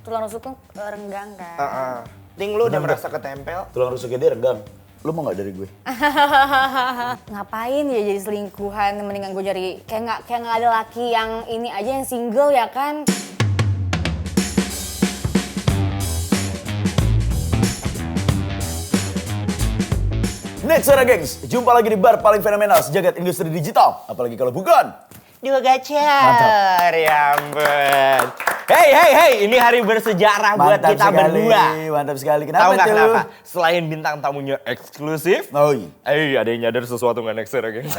Tulang rusukku renggang kan. Ting lu udah merasa ketempel? Tulang rusuknya dia renggang. Lu mau gak dari gue? Ngapain ya jadi selingkuhan, mendingan gue cari kayak nggak ada laki yang ini aja yang single ya kan. Next Suara Gengs, jumpa lagi di bar paling fenomenal sejagat industri digital. Apalagi kalau bukan Dua Gacor. Mantap. Ya ampun. Hey, ini hari bersejarah buat kita berdua. Mantap sekali. Kenapa Tahu nggak tuh? kenapa? Selain bintang tamunya eksklusif. Oh iya. Ada yang nyadar sesuatu nggak Next Suara Gengs?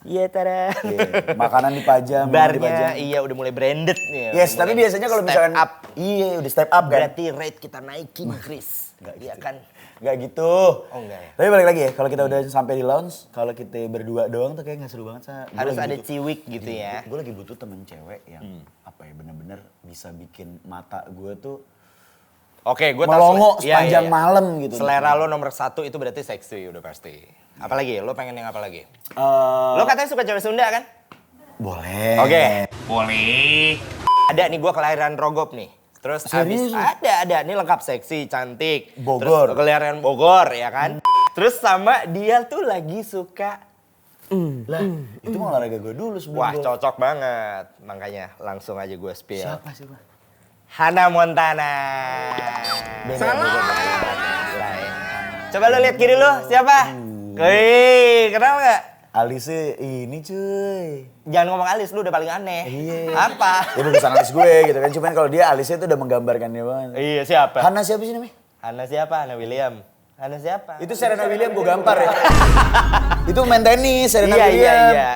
Iya, tada. Iya, makanan dipajang, Barnya iya udah mulai branded nih. Yes, tapi biasanya kalau misalkan up. Iya, udah step up kan. Berarti rate kita naikin, Chris. Iya kan? Nggak gitu. Oh enggak ya? Tapi balik lagi ya, kalau kita udah sampai di lounge, kalau kita berdua doang tuh kayak nggak seru banget. Harus ada ciwik gitu ya. Gue lagi butuh temen cewek yang apa ya, bener-bener bisa bikin mata gue tuh Oke, gue melongo sepanjang malam gitu. Selera lo nomor 1 itu berarti seksi udah pasti. Apalagi? Lo pengen yang apa lagi? Lo katanya suka cewek Sunda kan? Boleh. Oke. Boleh. Ada nih gue kelahiran Rogop nih. Terus Serius? ada. Ini lengkap seksi, cantik. Bogor. Terus kelahiran Bogor ya kan? Terus sama dia tuh lagi suka. Lah, itu mah olahraga gue dulu sebelum Wah, gua- cocok banget. Makanya langsung aja gue spill. Siapa sih, Bang? Hannah Montana. Salah. Coba lo lihat kiri lo, siapa? Wih, kenal nggak? Alisnya ini cuy. Jangan ngomong alis, lu udah paling aneh. Iya. Apa? Ya bukan alis gue gitu kan, cuman kalau dia alisnya tuh udah menggambarkan dia banget. Iya, siapa? Hana siapa sih namanya? Hannah siapa? Hannah William. Hannah siapa? Itu Serena William gue gampar ya. Itu main tenis, Serena Iya, William. iya.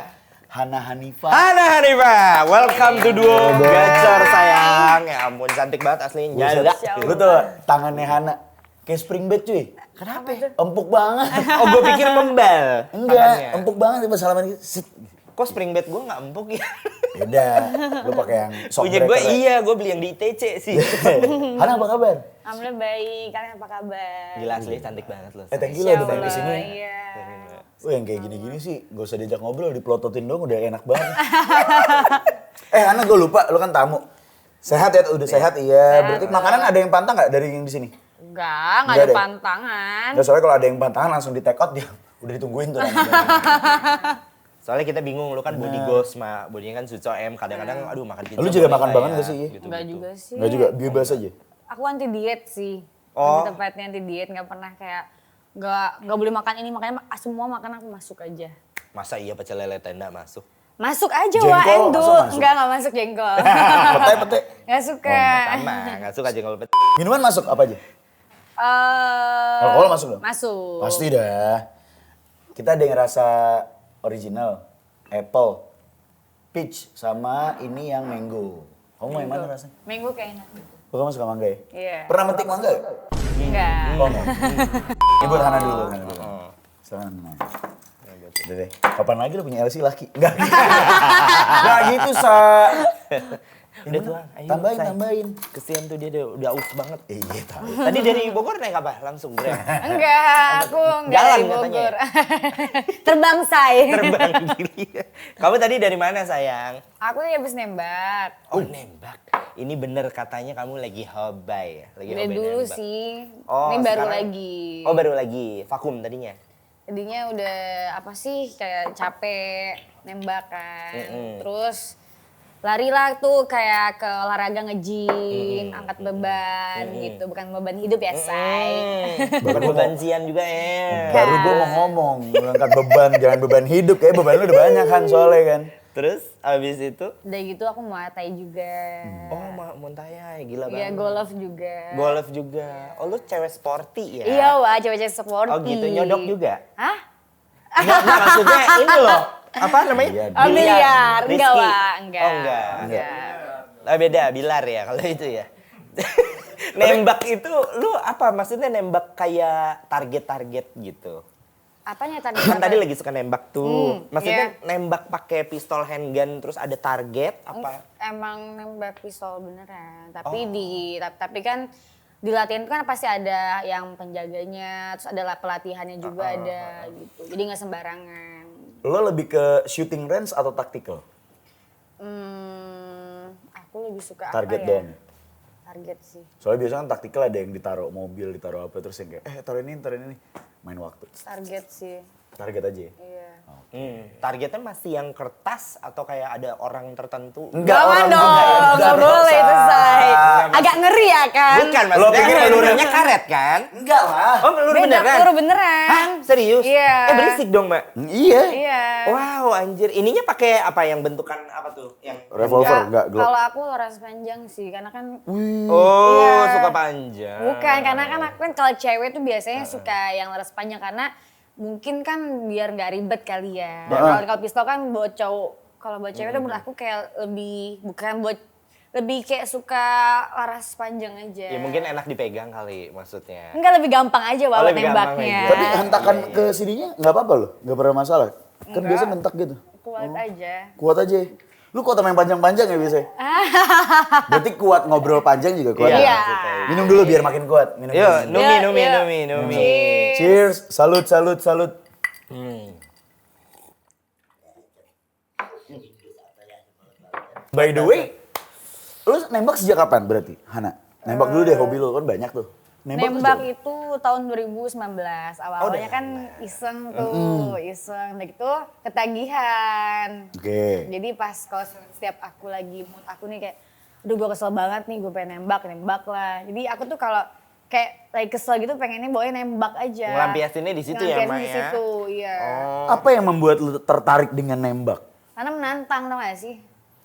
Hana Hanifa. Hannah Hanifa, welcome to Duo Gacor sayang. Ya ampun, cantik banget aslinya. Jala. Lu tuh tangannya Hana kayak spring bed cuy. Kenapa? Empuk banget. Oh, gue pikir membal. Enggak, tangannya. empuk banget pas salaman gitu. Set. Kok spring bed gue nggak empuk ya? Yaudah, lu pakai yang soft Punya gue breaker ya. iya, gue beli yang di ITC sih. Hana apa kabar? Alhamdulillah baik, kalian apa kabar? Gila asli cantik banget loh. Thank you lo udah main Insya kesini. Allah, iya. Oh yang kayak gini-gini sih gak usah diajak ngobrol, diplototin dong udah enak banget. Hana gue lupa, lu kan tamu. Sehat ya, udah sehat iya. Berarti makanan ada yang pantang gak dari yang di sini? Enggak Nggak ada ada. pantangan. Nggak, soalnya kalau ada yang pantangan langsung di take out dia. Udah ditungguin tuh. Soalnya kita bingung, lu kan body goals, bodinya kan Suco M, kadang-kadang aduh makan pizza. Lu juga boleh makan nggak banget ya? nggak sih? Gitu-gitu. Enggak juga sih. Enggak juga, bebas aja. Aku anti diet sih. Oh. Lebih tepatnya anti diet, nggak pernah kayak nggak boleh makan ini, makanya semua makanan aku masuk aja. Masa iya pecel lele tenda masuk? Masuk aja Jengkol wah Endo. masuk? Nggak masuk jengkol. Pete. Nggak suka. Sama, nggak suka jengkol pecel. Minuman masuk apa aja? Alkohol masuk dong? Masuk. Pasti dah. Kita ada yang rasa original, apple, peach, sama ini yang mango. Kamu mau yang mana rasanya? Minggu kayak enak. Oh, kamu suka mangga ya? Iya. Pernah metik mangga gak? Enggak. Oh enggak. Ini buat Hana dulu. Sana. Udah deh, kapan lagi lo punya LC laki? Enggak. Enggak gitu, Sa. Udah tuan, ayo Tambahin. Kesian tuh dia udah aus banget. Iya, tahu. Tadi dari Bogor naik apa? Langsung Grab. Enggak, aku enggak Jalan dari katanya. Bogor. Terbang say. Terbang diri. Kamu tadi dari mana sayang? Aku tuh habis nembak. Oh nembak. Ini bener katanya kamu lagi hobay ya? Lagi Udah hobay dulu nembak. sih. Oh, Ini baru sekarang- lagi. Oh baru lagi, vakum tadinya? Tadinya udah apa sih kayak capek nembak kan. Terus larilah tuh kayak ke olahraga nge-gym, angkat beban gitu. Bukan beban hidup ya, say. Bukan beban sian juga ya. Baru gue mau ngomong, ngangkat beban, jangan beban hidup. Kayak beban lu udah banyak kan soalnya kan. Terus abis itu? Udah gitu aku Muay Thai juga. Oh Montaya, gila Iya, banget. golf juga. Golf juga. Oh lu cewek sporty ya? Iya wah, cewek-cewek sporty. Oh gitu, nyodok juga? Hah? Enggak, maksudnya ini loh. Apa namanya? Iya, Oh, biliar. Rizky. Enggak wah, enggak. Oh enggak. Oh, beda, bilar ya kalau itu ya. Nembak itu lu apa? Maksudnya nembak kayak target-target gitu? Apanya tadi? Kan tadi lagi suka nembak tuh. Maksudnya iya. nembak pakai pistol handgun terus ada target apa? Emang nembak pistol beneran, tapi tapi kan di latihan itu kan pasti ada yang penjaganya, terus ada pelatihannya juga ada gitu. Jadi nggak sembarangan. Lo lebih ke shooting range atau tactical? Aku lebih suka Target apa ya? doang. target sih. Soalnya biasanya kan taktikal ada yang ditaruh mobil, ditaruh apa terus yang kayak taruh ini, main waktu. Target sih. Target aja ya? Iya. Targetnya masih yang kertas atau kayak ada orang tertentu? Jangan dong, nggak boleh itu say. Agak ngeri ya kan? Bukan, Lo maksudnya pikir pelurunya karet kan? Enggak lah. Oh, peluru Beda, beneran? peluru beneran. Hah? Serius? Iya. Berisik dong, Mbak. Iya. Iya. Wow, anjir. Ininya pakai apa yang bentukan apa tuh? Yang Revolver enggak, Glock. Kalau aku laras panjang sih, karena kan Oh, Iya. suka panjang. bukan, karena kan aku kan kalau cewek tuh biasanya suka yang laras panjang karena mungkin kan biar nggak ribet kali ya. Kalau pistol kan buat cowok, kalau buat cewek tuh menurut aku kayak lebih bukan buat lebih kayak suka laras panjang aja. Ya mungkin enak dipegang kali maksudnya. Enggak, lebih gampang aja bawa lebih gampang nembaknya. aja. Tapi hentakan ke sininya nggak apa-apa loh, nggak pernah masalah. Kan biasa hentak gitu. Kuat aja. Kuat aja. Lu kuat sama yang panjang-panjang ya biasanya? Berarti kuat ngobrol panjang juga kuat. Iya. Iya. Minum dulu biar makin kuat. Minum Yuk, dulu. numi. Cheers. Cheers. Salut. By the way, lu nembak sejak kapan berarti, Hana? Nembak dulu deh, hobi lu kan banyak tuh. Nembak sejak- itu tahun 2019. Awalnya kan iseng tuh, iseng. Udah gitu ketagihan. Oke. Jadi pas kalau setiap aku lagi mood aku nih kayak, aduh gue kesel banget nih, gue pengen nembak lah. Jadi aku tuh kalau kayak lagi kesel gitu pengennya bawanya nembak aja. Ngelampiasinnya di situ ya, Ngelampiasin Mak, di ya? situ, iya. Apa yang membuat lu tertarik dengan nembak? Karena menantang tau gak sih?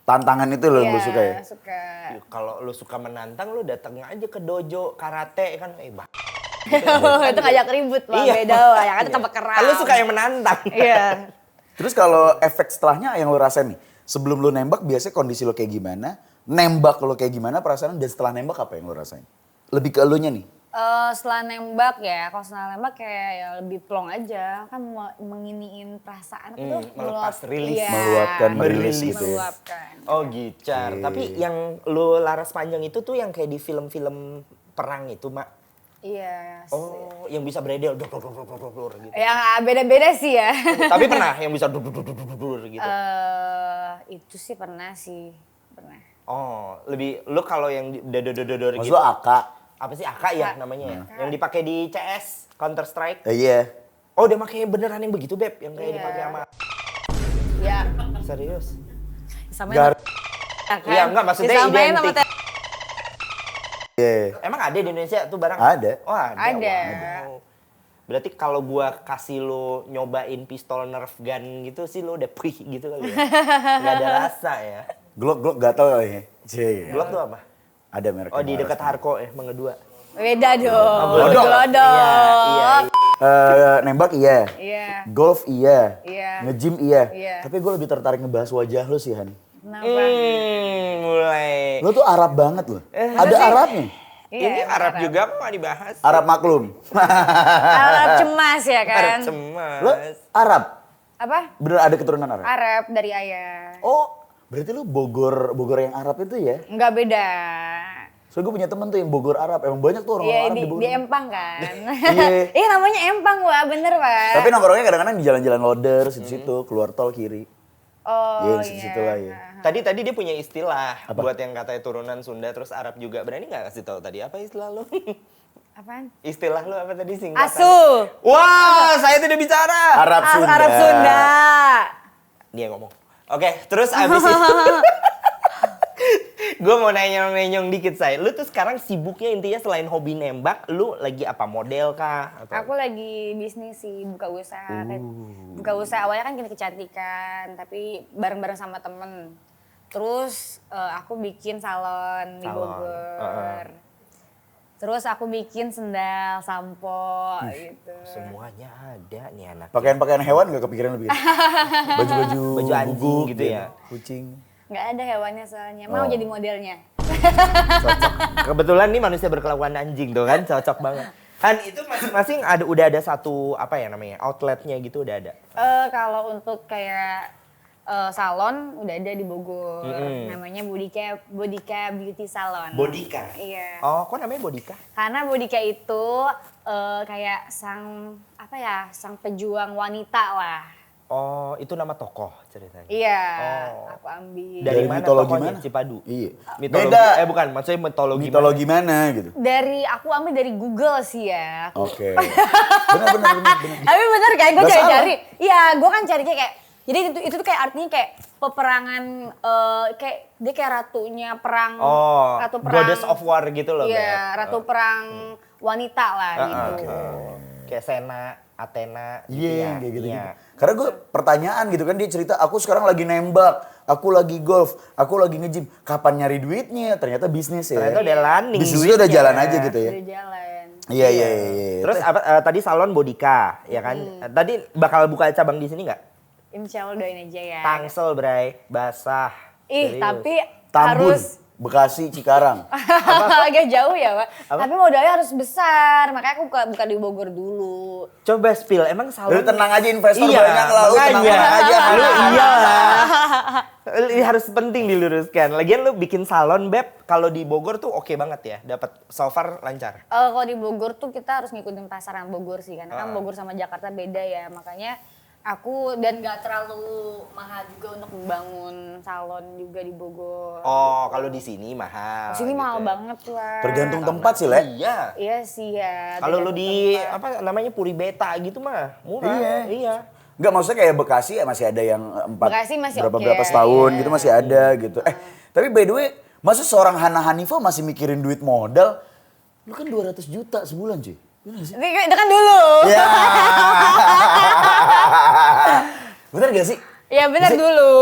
Tantangan itu lo yang lu suka ya? suka. Kalau lu suka menantang, lu datang aja ke dojo karate kan. Itu ngajak ribut lah, Iya. beda lah. Yang ada tambah keras. Lu suka yang menantang. Iya. Terus kalau efek setelahnya yang lu rasain nih, sebelum lu nembak biasanya kondisi lu kayak gimana? Nembak lu kayak gimana perasaan dan setelah nembak apa yang lu rasain? Lebih ke elunya nih. Setelah nembak ya, kalau setelah nembak kayak ya lebih plong aja. Kan menginiin perasaan itu melepas rilis. Iya, Meluapkan, merilis Merilis. gitu ya. meluapkan. Oh gicar. Tapi yang lu laras panjang itu tuh yang kayak di film-film perang itu, Mak. Iya. Oh, yang bisa beredel gitu. Yang beda-beda sih ya. Tapi pernah yang bisa gitu. Itu sih pernah sih. Pernah. Oh, lebih lu kalau yang dodor Maksud gitu. lu AK? Apa sih AK ya namanya ya? Yang dipakai di CS, Counter Strike. Iya. Oh, dia pakai beneran yang begitu, Beb, yang kayak Iya. dipakai sama Ya. serius. Sama Gar- Iya, enggak, maksudnya disamain sama identik. Iya. Emang ada di Indonesia tuh barang? Ada. Oh, ada. Ada. Wow. Berarti kalau gua kasih lu nyobain pistol Nerf gun gitu sih lu udah pih gitu kali ya. Gak ada rasa ya. Glock gatal kali ya? Cie. Glock tuh apa? Ada merek. Oh, di yang dekat laras. Harko Mangga 2. Beda dong. Glodok. Glodok. Nembak iya. Iya. Golf iya. Iya. Nge-gym iya. Iya. Tapi gue lebih tertarik ngebahas wajah lu sih, Han. Kenapa? Mulai. Lu tuh Arab banget loh. Ada sih? Arabnya. Iya, Ini emang Arab juga kok nggak dibahas. Arab maklum. Arab cemas ya kan? Arab cemas. Lu Arab? Apa? Bener ada keturunan Arab? Arab dari ayah. Oh, berarti lu Bogor yang Arab itu ya? Enggak beda. Soalnya gue punya temen tuh yang Bogor Arab. Emang banyak tuh orang Iya Arab di, di Bogor. di Empang kan? Iya. Iya namanya Empang wah, bener wah. Tapi nongkrongnya kadang-kadang di jalan-jalan Loder, situ-situ, keluar tol kiri. Oh Iya, situ lah ya. Tadi dia punya istilah buat yang katanya turunan Sunda terus Arab juga. Berani nggak kasih tahu tadi apa istilah lu? Apaan? Istilah lu apa tadi singkatan? Asu. Wah, saya tidak bicara. Arab Sunda. Arab Sunda. Dia ngomong. Oke, terus abis itu gue mau nanya-nanya dikit saya. Lu tuh sekarang sibuknya intinya selain hobi nembak, lu lagi apa model kah? Atau? Aku lagi bisnis sih, buka usaha. Buka usaha awalnya kan gini kecantikan, tapi bareng-bareng sama temen. Terus aku bikin salon di Salon. Bogor. Terus aku bikin sendal, sampo gitu. Semuanya ada nih anak. Pakaian-pakaian hewan gak kepikiran lebih? Baju-baju Baju anjing guguk gitu ya? Kucing. Nggak ada hewannya soalnya, mau Oh. jadi modelnya. Kebetulan nih manusia berkelakuan anjing tuh kan, cocok banget. Han, itu masing-masing udah ada satu apa ya namanya, outletnya gitu udah ada. Kalau untuk kayak salon udah ada di Bogor, namanya Bodika Beauty Salon. Bodika? Iya. Oh, kok namanya Bodika? Karena Bodika itu kayak sang pejuang wanita lah. Oh, itu nama tokoh ceritanya. Iya, Oh. aku ambil. Dari mana mitologi tokohnya? mana? Cipadu. Iya. Mitologi, Beda. bukan, maksudnya mitologi. Mitologi mana gitu. Aku ambil dari Google sih ya. Oke. Benar. Tapi bener kan, gue Nggak cari-cari. Iya, gue kan cari kayak, jadi itu tuh kayak artinya kayak peperangan, kayak dia kayak ratunya perang, Oh, ratu perang. Goddess of War gitu loh, Iya, Beb. ratu perang wanita lah gitu. Kayak Sena, Athena gitu Iya, ya. kayak gitu. Iya. Karena gue pertanyaan gitu kan, dia cerita, aku sekarang lagi nembak, aku lagi golf, aku lagi nge-gym. Kapan nyari duitnya? Ternyata bisnis ya. Ternyata udah landing Bisnisnya udah duitnya. jalan aja gitu ya. Udah jalan. Iya. Terus tadi salon Bodika, ya kan? Tadi bakal buka cabang di sini nggak? Insya Allah doain aja ya. Tangsel, Bray, basah. Ih, Serius. tapi Tambun, harus Bekasi, Cikarang. agak jauh ya, Pak. Tapi modalnya harus besar, makanya aku buka di Bogor dulu. Coba spill, emang salon. Lu tenang aja, investor Iya, banyak lah. Lu tenang makanya. aja. Lu iyalah. Ini harus penting diluruskan. Lagian lu bikin salon, Beb, kalau di Bogor tuh oke banget ya. Dapat so far lancar. Kalau di Bogor tuh kita harus ngikutin pasaran Bogor sih, karena kan Bogor sama Jakarta beda ya. Makanya aku dan gak terlalu mahal juga untuk membangun salon juga di Bogor. Oh, kalau di sini mahal. Di sini gitu mahal ya. banget lah. Tergantung tempat sih, Le. Iya. Iya sih ya. Kalau lu tergantung di tempat. apa namanya Puri Beta gitu mah murah. Iya. Enggak, maksudnya kayak Bekasi ya masih ada yang Bekasi masih berapa oke, setahun iya. gitu masih ada gitu. Tapi by the way, masa seorang Hana Hanifah masih mikirin duit modal? Lu kan 200 juta sebulan, cuy. Bener gak sih? Itu kan dulu. Ya. Bener gak sih? Ya benar dulu.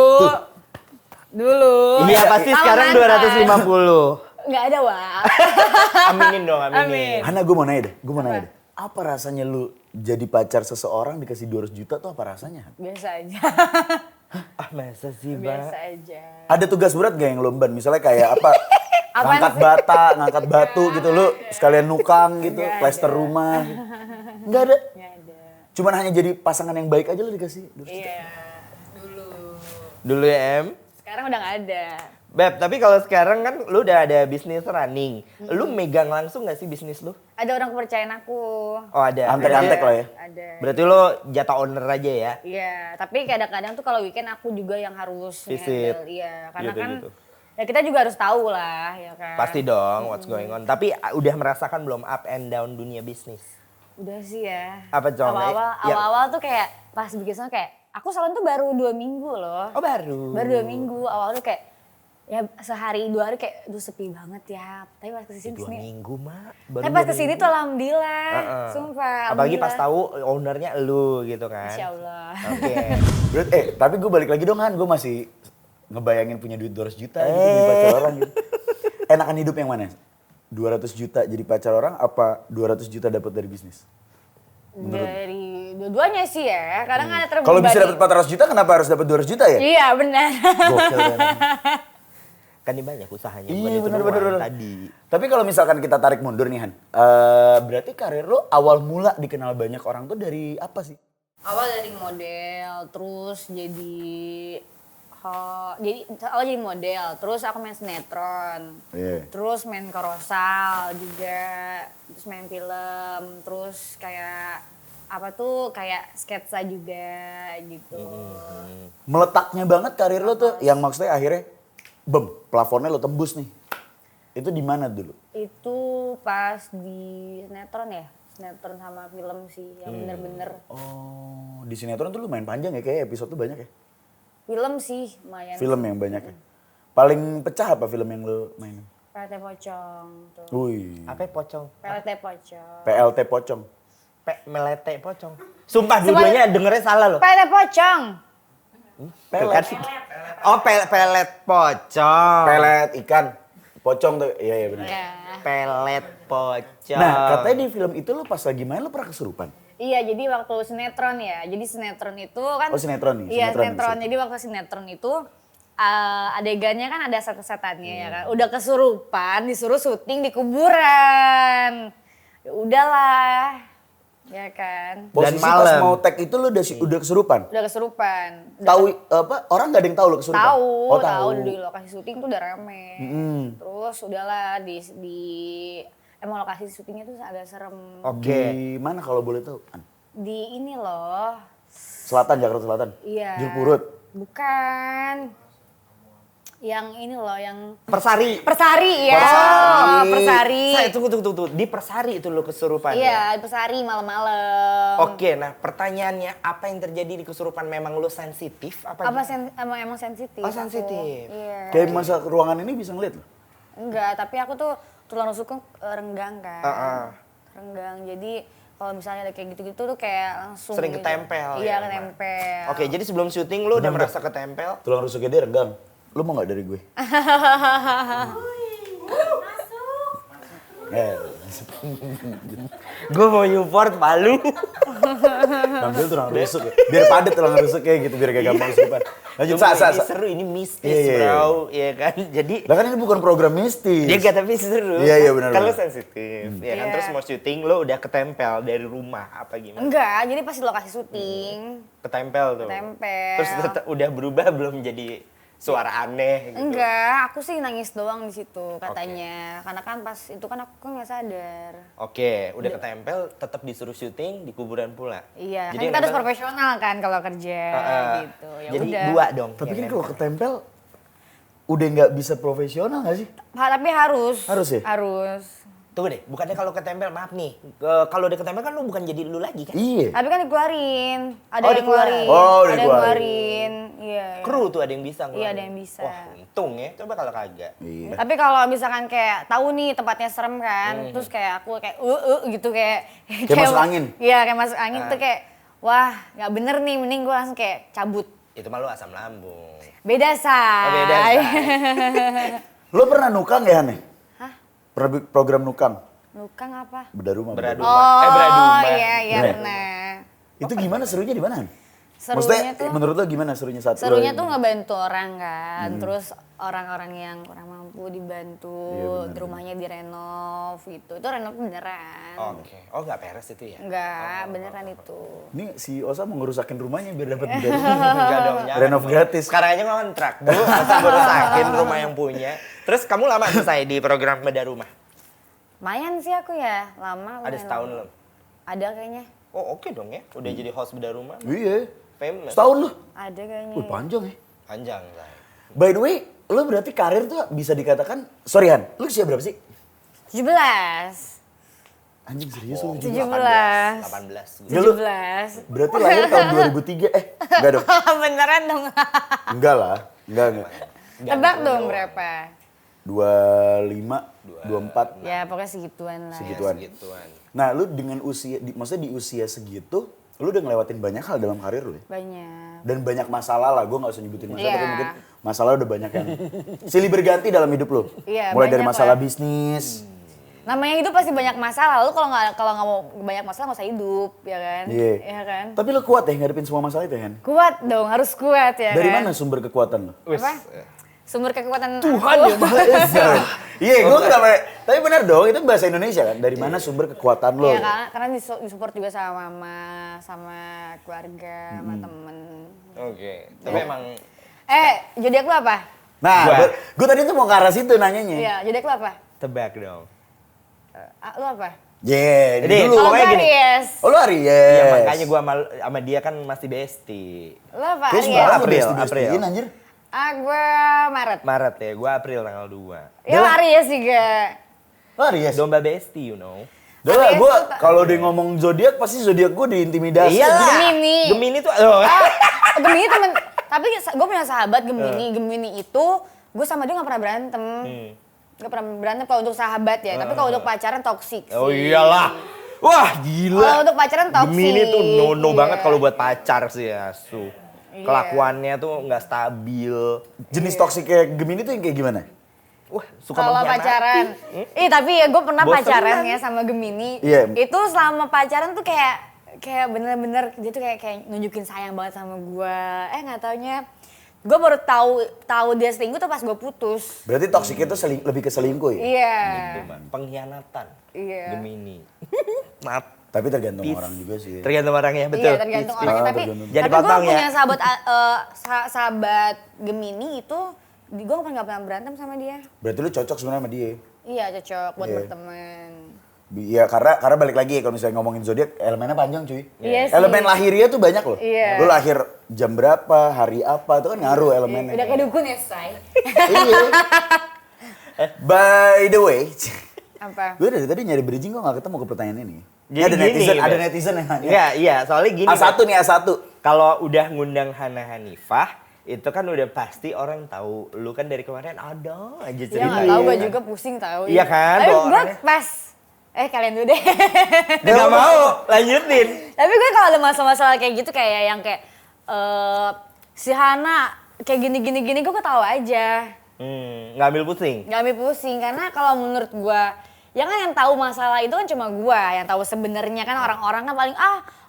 Dulu. Iya, pasti Sama sekarang mantan. 250. Nggak ada, Wak. Aminin dong, aminin. Amin. Hana, gue mau nanya deh. Apa rasanya lu jadi pacar seseorang dikasih 200 juta tuh apa rasanya? Biasa aja. Ah, masa sih, Biasa Mbak? aja. Ada tugas berat gak yang lu emban? Misalnya kayak apa? Apaan ngangkat sih? bata, ngangkat batu gitu lu sekalian nukang gitu, Nggak plester ada. rumah. Gitu. Nggak ada. Nggak ada. Cuman hanya jadi pasangan yang baik aja lu dikasih 200 juta. Iya, dulu. Dulu ya, Em. Sekarang udah nggak ada. Beb, tapi kalau sekarang kan lu udah ada bisnis running. Lu megang langsung gak sih bisnis lu? Ada orang kepercayaan aku. Oh, ada. Antek-antek lah ya. Ada. Berarti lu jatah owner aja ya? Iya, tapi kadang-kadang tuh kalau weekend aku juga yang harus Visit. nge-handle. Iya, karena Gitu, kan gitu. ya kita juga harus tahu lah, ya kan. Pasti dong what's going on. Tapi udah merasakan belum up and down dunia bisnis? Udah sih ya. Apa, Cong? Awal-awal tuh kayak pas bikin salon kayak aku salon tuh baru 2 minggu loh. Oh, baru. Baru 2 minggu. Awal tuh kayak ya sehari 2 hari kayak aduh sepi banget ya. Tapi pas kesini 2 minggu, Mak. Baru Tapi pas 2 kesini minggu. tuh alhamdulillah. Heeh. Sumpah. Apalagi pas alhamdulillah. tahu ownernya elu gitu kan. Insya Allah. Oke. Berarti, tapi gue balik lagi dong Han, gue masih ngebayangin punya duit 200 juta gitu jadi pacar orang gitu. Enakan hidup yang mana? 200 juta jadi pacar orang apa 200 juta dapat dari bisnis? Dari dua-duanya sih ya. Kadang ada terbebani. Kalau bisa dapat 400 juta kenapa harus dapat 200 juta ya? Iya benar. Gokil ya. Kan ini banyak usahanya. Iya, bukan itu bener. doang tadi. Tapi kalau misalkan kita tarik mundur nih Han, berarti karir lo awal mula dikenal banyak orang tuh dari apa sih? Awal dari model, terus awal jadi model, terus aku main sinetron. Iya. Terus main korosal juga, terus main film, terus kayak kayak sketsa juga gitu. Meletaknya banget karir lo tuh yang maksudnya akhirnya plafonnya lo tembus nih. Itu di mana dulu? Itu pas di sinetron ya, sinetron sama film sih yang bener-bener. Oh, di sinetron tuh lumayan panjang ya, kayak episode tuh banyak ya? Film sih lumayan. Film yang banyak ya? Paling pecah apa film yang lo mainin? PLT Pocong tuh. Wih, Apa pocong? PLT Pocong. PLT Pocong. Melete pocong. Sumpah dua-duanya dengernya salah loh. PLT Pocong. Pelet. Oh, pelet pocong. Pelet ikan. Pocong tuh, iya benar. Ya. Pelet pocong. Nah, katanya di film itu lo pas lagi main lo pernah kesurupan? Iya, jadi waktu sinetron ya. Jadi sinetron itu kan. Oh, sinetron nih, Iya, sinetron. sinetron. Jadi waktu sinetron itu adegannya kan ada setan-setannya ya kan. Udah kesurupan, disuruh syuting di kuburan. Ya udahlah. Ya kan. Posisi malam. pas mau tag itu lo udah kesurupan? Udah kesurupan. Tahu apa? Orang nggak ada yang tahu lo kesurupan? Tahu, Oh, tahu di lokasi syuting tuh udah rame. Mm-mm. Terus udahlah di emang lokasi syutingnya tuh agak serem. Oke. Di mana kalau boleh tahu? Di ini loh, Selatan, Jakarta Selatan. Iya. Jeruk purut. Bukan. Yang ini loh, yang Persari. Persari ya. Persari. Oh, Persari. Saya tunggu. Di Persari itu lo kesurupan Iya, ya? di Persari malam-malam. Oke, nah pertanyaannya apa yang terjadi di kesurupan? Memang lo sensitif? Apa Emang sensitif. Oh, aku. sensitif. Iya. Kayak masa ruangan ini bisa ngeliat loh. Enggak, tapi aku tuh tulang rusukku renggang kan. Renggang. Jadi kalau misalnya ada kayak gitu-gitu tuh kayak langsung Sering gitu. ketempel Iya, ya, Mbak? ketempel. Oke, jadi sebelum syuting lo udah merasa ketempel? Tulang rusuknya dia renggang. Lu mau gak dari gue? Gue mau support Palu. Tampil tulang rusuk ya. Biar padat tulang rusuknya gitu, biar gak gampang kesurupan. Lanjut, Cuma sa. ini seru, ini mistis Iya. bro, ya kan? Jadi Lah kan ini bukan program mistis. dia gak tapi seru. Iya, benar. Kan lo sensitif, ya kan? Iya. Terus mau syuting lo udah ketempel dari rumah apa gimana? Enggak, jadi pas di lokasi syuting, Ketempel tuh. ketempel. Terus udah berubah belum jadi suara aneh gitu? Enggak, aku sih nangis doang di situ katanya. Karena kan pas itu kan aku nggak sadar. Oke, udah ketempel, tetap disuruh syuting di kuburan pula. Iya, Jadi kan yang kita harus nempel- profesional kan kalau kerja gitu. Ya Jadi udah. dua dong. Tapi yang kan nempel. kalau ketempel udah nggak bisa profesional nggak sih? Tapi harus. Harus ya? Harus. Tunggu deh, bukannya kalau ketempel, maaf nih. Kalau udah ketempel kan lu bukan jadi lu lagi kan? Iya. Tapi kan dikeluarin. Ada Oh, yang dikeluarin. ngeluarin. Oh, ada yang dikeluarin. ngeluarin. Iya. Kru tuh ada yang bisa Iya, ngeluarin. ada yang bisa. Wah, untung ya. Coba kalau kagak. Iya. Tapi kalau misalkan kayak tahu nih tempatnya serem kan, terus kayak aku kayak gitu kayak Kayak masuk angin? Iya, kayak masuk angin tuh kayak wah, nggak bener nih, mending gue langsung kayak cabut. Itu mah lu asam lambung. Beda, Say. Oh, beda, Say. Lo pernah nukang ya, Hane? Hah? Pernah program nukang? Nukang apa? Bedah rumah. Beradu. Oh, beradu mah. iya, Bener. pernah. Itu gimana serunya di mana? Han? Serunya Maksudnya tuh, menurut lo gimana serunya saat serunya lo- tuh ngebantu orang kan, terus orang-orang yang kurang mampu dibantu, Iya, benar, rumahnya direnov gitu. Itu renov beneran. Oke. Oh, nggak peres itu ya? Enggak, beneran itu. Ini si Osa mau ngerusakin rumahnya biar dapat bedah rumah. Enggak dong, jangan. Renov gratis. Sekarang aja ngontrak. Bu, masa gue rusakin rumah yang punya. Terus kamu lama selesai di program bedah rumah? Lumayan sih aku ya, lama. Ada lumayan setahun lama. belum? Ada kayaknya, Oh, oke dong ya. Udah jadi host bedah rumah. Iya. Famous. Setahun lo. ada kayaknya. Wih panjang ya. Panjang, Say. By the way, lo berarti karir tuh bisa dikatakan, sorry Han, lo usia berapa sih? 17. Anjing serius lo? 17. 18. Ya, lu 17. berarti lahir tahun 2003, enggak dong? Beneran dong. Enggak lah, enggak. Tebak dong berapa? 25, 24. Ya pokoknya segituan lah. Segituan. Gituan. Nah lu dengan usia, maksudnya di usia segitu, lu udah ngelewatin banyak hal dalam karir lu ya? Banyak. Dan banyak masalah lah, gue gak usah nyebutin masalah, Iya. tapi mungkin masalah udah banyak yang silih berganti dalam hidup lu. Iya, Mulai dari banyak masalah lah. bisnis, Namanya hidup pasti banyak masalah. Lu kalau nggak mau banyak masalah nggak usah hidup, ya kan? iya. Iya kan? Tapi lu kuat ya ngadepin semua masalah itu Han? Kuat dong, harus kuat ya Dari kan? mana sumber kekuatan lu? Apa? Sumber kekuatan Tuhan aku. yang Maha Esa. Iya, gue kenapa? Tapi benar dong, itu bahasa Indonesia kan? Dari mana sumber kekuatan lo? Iya, karena disupport juga sama mama, sama keluarga, sama temen. Oke. Tapi emang Zodiak lu apa? Nah, gue tadi tuh mau ke arah situ nanyanya. Iya, zodiak lu apa? tebak dong. Lu apa? Yeah, Jadi, dulu. Oh, pokoknya gini. Aries. Oh, lu Aries. Iya, makanya gua sama dia kan masih bestie. Lu apa? Kayak Aries. semua orang April, bestie-bestiin, April. anjir. Gue Maret. Maret ya, gua April tanggal 2. Ya lu Aries juga. Lo Aries? Domba bestie, you know. Udah lah, Aries gue tuh kalau dia ngomong zodiak pasti zodiak gue diintimidasi. Iyalah. Gemini. Gemini tuh, oh. Gemini temen, tapi gue punya sahabat Gemini. Gemini itu gue sama dia gak pernah berantem. Gak pernah berantem kalau untuk sahabat ya, tapi kalau untuk pacaran toksik sih. Oh iyalah. Wah, gila. Kalau untuk pacaran toksik. Gemini tuh no Iya. banget kalau buat pacar sih ya, Su. Iya. Kelakuannya tuh nggak stabil. Jenis toksik kayak Gemini tuh yang kayak gimana? Wah, suka Kalau mengkhianati. pacaran, tapi ya gue pernah Bosenan. pacaran ya sama Gemini. Iya. Itu selama pacaran tuh kayak bener-bener dia tuh kayak nunjukin sayang banget sama gue. Nggak taunya, gue baru tahu dia selingkuh tuh pas gue putus. Berarti toksik itu lebih ke selingkuh ya? Iya. Gitu, Man. Pengkhianatan. Iya. Gemini. Maaf. Tapi tergantung Peace. orang juga sih. Tergantung orangnya, betul. Iya tergantung Peace, orangnya peace. tapi Tergantung. Jadi tapi gue potong ya. punya sahabat Gemini itu gue nggak pernah berantem sama dia. Berarti lu cocok sebenarnya sama dia. Iya cocok buat Iya. berteman. Iya, karena balik lagi kalau misalnya ngomongin zodiak, elemennya panjang cuy. Iya sih. Elemen lahirnya tuh banyak loh. Iya. Lu lahir jam berapa, hari apa, itu kan ngaruh elemennya. Udah kayak dukun ya, Say? Iya. By the way, Apa? gue dari tadi nyari bridging kok gak ketemu ke pertanyaan ini. Jadi Ada gini, netizen, ada Bet. netizen yang nanya. Enggak, iya, soalnya gini. A1 Bet. nih, A1. Kalau udah ngundang Hana Hanifah, itu kan udah pasti orang tahu. Lu kan dari kemarin ada aja Ya cerita. nggak tahu, gue juga pusing tahu. Iya kan, Tapi tuh gue orangnya. pas. Kalian dulu deh. Nggak mau, lanjutin. Tapi gue kalau ada masalah-masalah kayak gitu kayak yang kayak si Hana kayak gini-gini gue ketawa aja. Nggak ambil pusing. Nggak ambil pusing karena kalau menurut gue ya kan yang tahu masalah itu kan cuma gue yang tahu sebenarnya kan orang-orang kan paling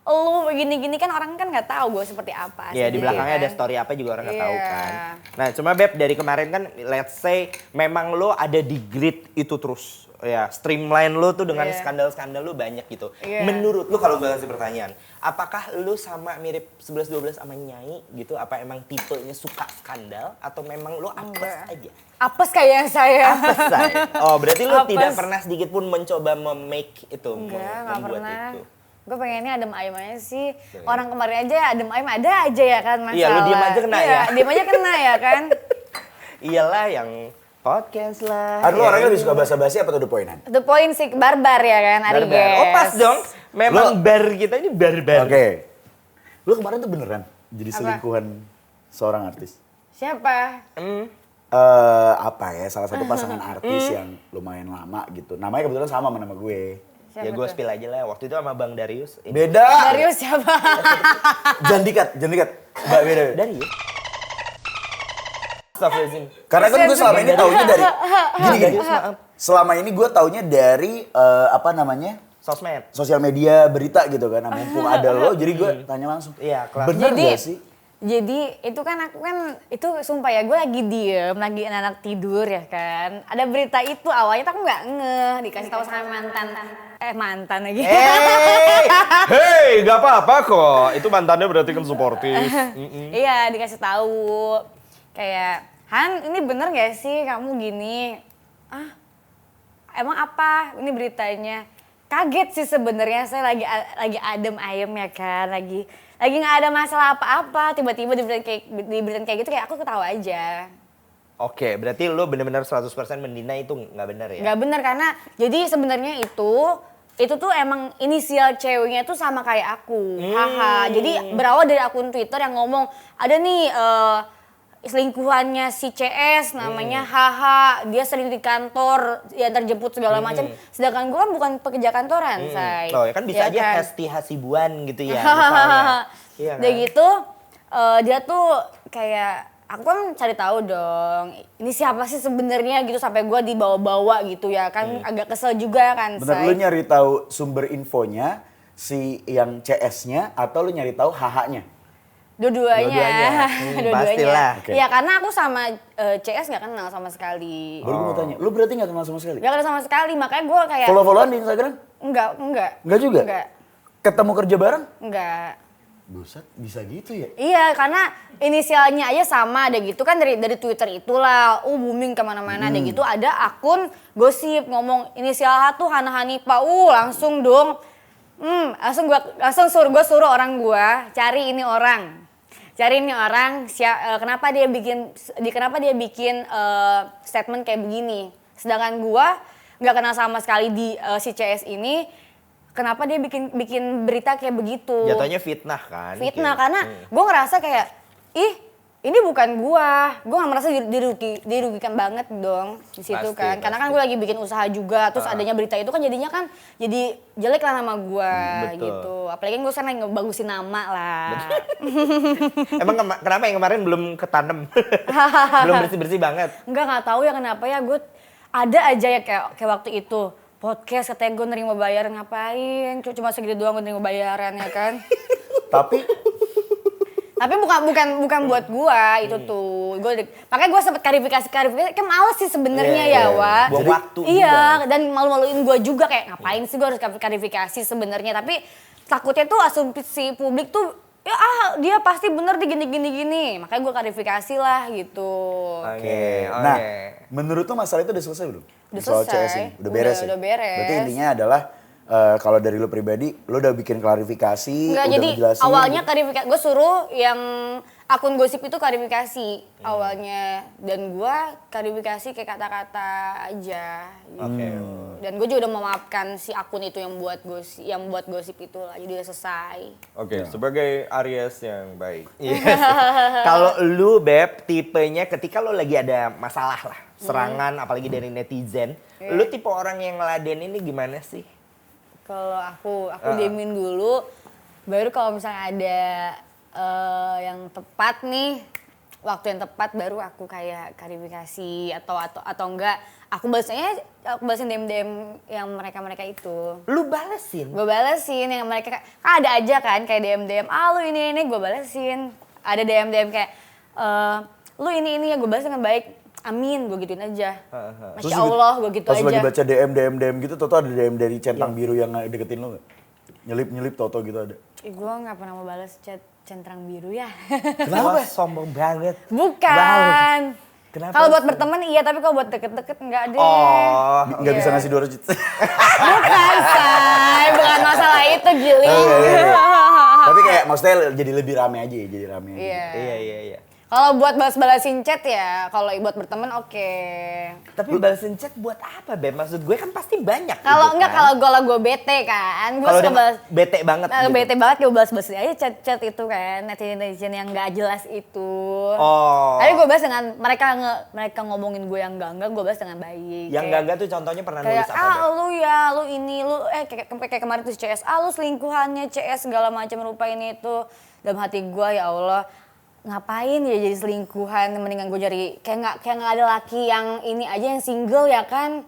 lu begini-gini kan orang kan nggak tahu gue seperti apa. Iya, di aslinya, belakangnya kan. ada story apa juga orang nggak tahu Iya. kan. Nah, cuma Beb dari kemarin kan let's say memang lo ada di grid itu terus. Ya, streamline lo tuh dengan Iya. skandal-skandal lo banyak gitu. Iya. Menurut lo kalau gue kasih pertanyaan, apakah lo sama mirip 11-12 sama Nyai gitu? Apa emang tipenya suka skandal atau memang lo apes Enggak. aja? Apes kayak saya. Apes say. Oh, berarti lo Apes. tidak pernah sedikit pun mencoba memake itu, Enggak, nggak membuat pernah. itu. Gue pengennya adem ayem aja sih. Orang kemarin aja adem ayem ada aja ya kan masalah. Iya, lu diem aja kena Iya, ya. diem aja kena ya kan. Iyalah yang podcast lah. Lu ya. orangnya lebih suka basa-basi apa to the point? The point sih barbar ya kan, Ari Barbar. Oh pas dong, memang Lo- bar kita ini barbar. Oke. Lu kemarin tuh beneran jadi Apa? selingkuhan seorang artis? Siapa? Apa ya, salah satu pasangan artis yang lumayan lama gitu. Namanya kebetulan sama sama nama gue. Siapa Ya gue tuh? spill aja lah, waktu itu sama Bang Darius. Ini. Beda. Darius siapa? Jangan dikat. Enggak beda. Darius? Astagfirullahaladzim. Karena kan gue selama ini taunya dari gini. Darius maaf. Selama ini gue taunya dari apa namanya? Sosmed. Sosial media berita gitu kan. Mumpung ada lo, jadi gue tanya langsung. Iya, kelas. Bener Jadi- gak sih? Jadi itu kan aku kan itu sumpah ya gue lagi diem, lagi anak tidur ya kan. Ada berita itu awalnya tuh aku nggak ngeh dikasih tahu sama mantan lagi. Hey, gak apa-apa kok. Itu mantannya berarti kan suportif. Iya dikasih tahu kayak Han ini bener gak sih kamu gini? Emang apa ini beritanya? Kaget sih sebenarnya saya lagi adem ayem ya kan, lagi nggak ada masalah apa-apa, tiba-tiba diberitain kayak gitu kayak aku ketawa aja. Oke, berarti lo bener-bener 100% mendina itu nggak benar ya? Nggak bener karena jadi sebenarnya itu tuh emang inisial ceweknya tuh sama kayak aku. Haha. Jadi berawal dari akun Twitter yang ngomong ada nih selingkuhannya si CS namanya Haha, dia sering di kantor ya terjemput segala macam. Sedangkan gue kan bukan pekerja kantoran, say. Oh ya kan bisa aja kan? Hesti Hasibuan gitu ya misalnya. Iya kan? Udah gitu dia tuh kayak aku kan cari tahu dong ini siapa sih sebenarnya gitu sampai gue dibawa-bawa gitu ya kan agak kesel juga kan, Bener, say. lu nyari tahu sumber infonya si yang CS-nya atau lu nyari tahu HH-nya? Dua-duanya. Dua-duanya. Pastilah. Oke. Iya karena aku sama CS gak kenal sama sekali. Baru gue mau tanya, lu berarti gak kenal sama sekali? Gak kenal sama sekali, makanya gue kayak Follow-followan di Instagram? enggak. Enggak juga? Enggak. Ketemu kerja bareng? Enggak. Buset, bisa gitu ya? Iya karena inisialnya aja sama ada gitu kan dari Twitter itulah booming kemana-mana ada gitu ada akun gosip ngomong inisial H tuh Hana Hanifah langsung dong langsung suruh orang gua cari ini orang kenapa dia bikin statement kayak begini sedangkan gua nggak kenal sama sekali di si CS ini. Kenapa dia bikin berita kayak begitu? Jatuhnya fitnah kan? Fitnah Gitu. karena gue ngerasa kayak ini bukan gue nggak merasa dirugikan banget dong di situ Pasti, kan karena kan gue lagi bikin usaha juga terus adanya berita itu kan jadinya kan jadi jelek lah nama gue betul. gitu apalagi gue sekarang ngebagusin nama lah. Emang kenapa yang kemarin belum ketanam? Belum bersih-bersih banget? nggak tahu ya kenapa ya gue ada aja ya kayak waktu itu podcast katanya gue nerima bayaran ngapain cuma segitu doang gue nerima bayaran ya kan. Tapi bukan buat gua itu tuh. Makanya gua sempet klarifikasi kan males sih sebenarnya ya, Wak. Buang waktu Iya, dan malu-maluin gua juga kayak ngapain sih gua harus klarifikasi sebenarnya. Tapi takutnya tuh asumsi publik tuh ya dia pasti bener di gini. Makanya gue klarifikasi lah gitu. Oke. Nah, menurut lo masalah itu udah selesai belum? Udah Soal selesai. CS ini? Udah beres ya? Udah beres. Berarti intinya adalah kalau dari lo pribadi, lo udah bikin klarifikasi, Enggak, udah jadi ngejelasin. awalnya klarifikasi, gue suruh yang akun gosip itu klarifikasi awalnya. Dan gue klarifikasi kayak kata-kata aja gitu. Dan gue juga udah memaafkan si akun itu yang buat gosip itu lah, jadi udah selesai. Oke, sebagai Aries yang baik. Kalau lu Beb, tipenya ketika lu lagi ada masalah lah, serangan apalagi dari netizen, lu tipe orang yang ngeladen ini gimana sih? Kalau aku diemin dulu, baru kalau misalnya ada yang tepat nih, waktu yang tepat baru aku kayak klarifikasi atau enggak, aku balesin DM yang mereka itu. Lu balesin? Gue balesin yang mereka, ada aja kan kayak DM, lu ini gue balesin. Ada DM kayak, lu ini ya gue balesin dengan baik. Amin, gue gituin aja. Masya Allah, gue gitu pas aja. Pas lagi baca DM gitu, Toto ada DM dari centang biru yang deketin lo gak? Nyelip Toto gitu ada. Gue gak pernah mau balas chat centang biru ya. Kenapa? Sombong banget. Bukan. Kenapa? Kalau buat berteman iya, tapi kalau buat deket-deket enggak deh. Oh, Nggak bisa ngasih 200 juta. Bukan, say. Bukan masalah itu, Gili. Iya. Tapi kayak maksudnya jadi lebih rame aja ya, jadi rame aja. Iya. Iya. Kalau buat balas-balasin chat ya, kalau buat berteman oke. Tapi balesin chat buat apa, Beb? Maksud gue kan pasti banyak. Kalau gitu enggak, kan. kalau gue bete kan, gue Kalau suka udah balas. bete banget Nah, gitu. bete banget gue balas-balasin aja chat itu kan, netizen yang nggak jelas itu. Oh. Tapi gue balas dengan mereka ngomongin gue yang enggak, gue balas dengan baik. Yang enggak tuh contohnya pernah Kayak nulis apa, Beb? lu ya, lu ini, lu kayak kemarin tuh CS, lu selingkuhannya CS segala macam rupa ini itu. Dalam hati gue ya Allah, ngapain ya jadi selingkuhan, mendingan gue cari kayak nggak ada laki yang ini aja yang single ya kan.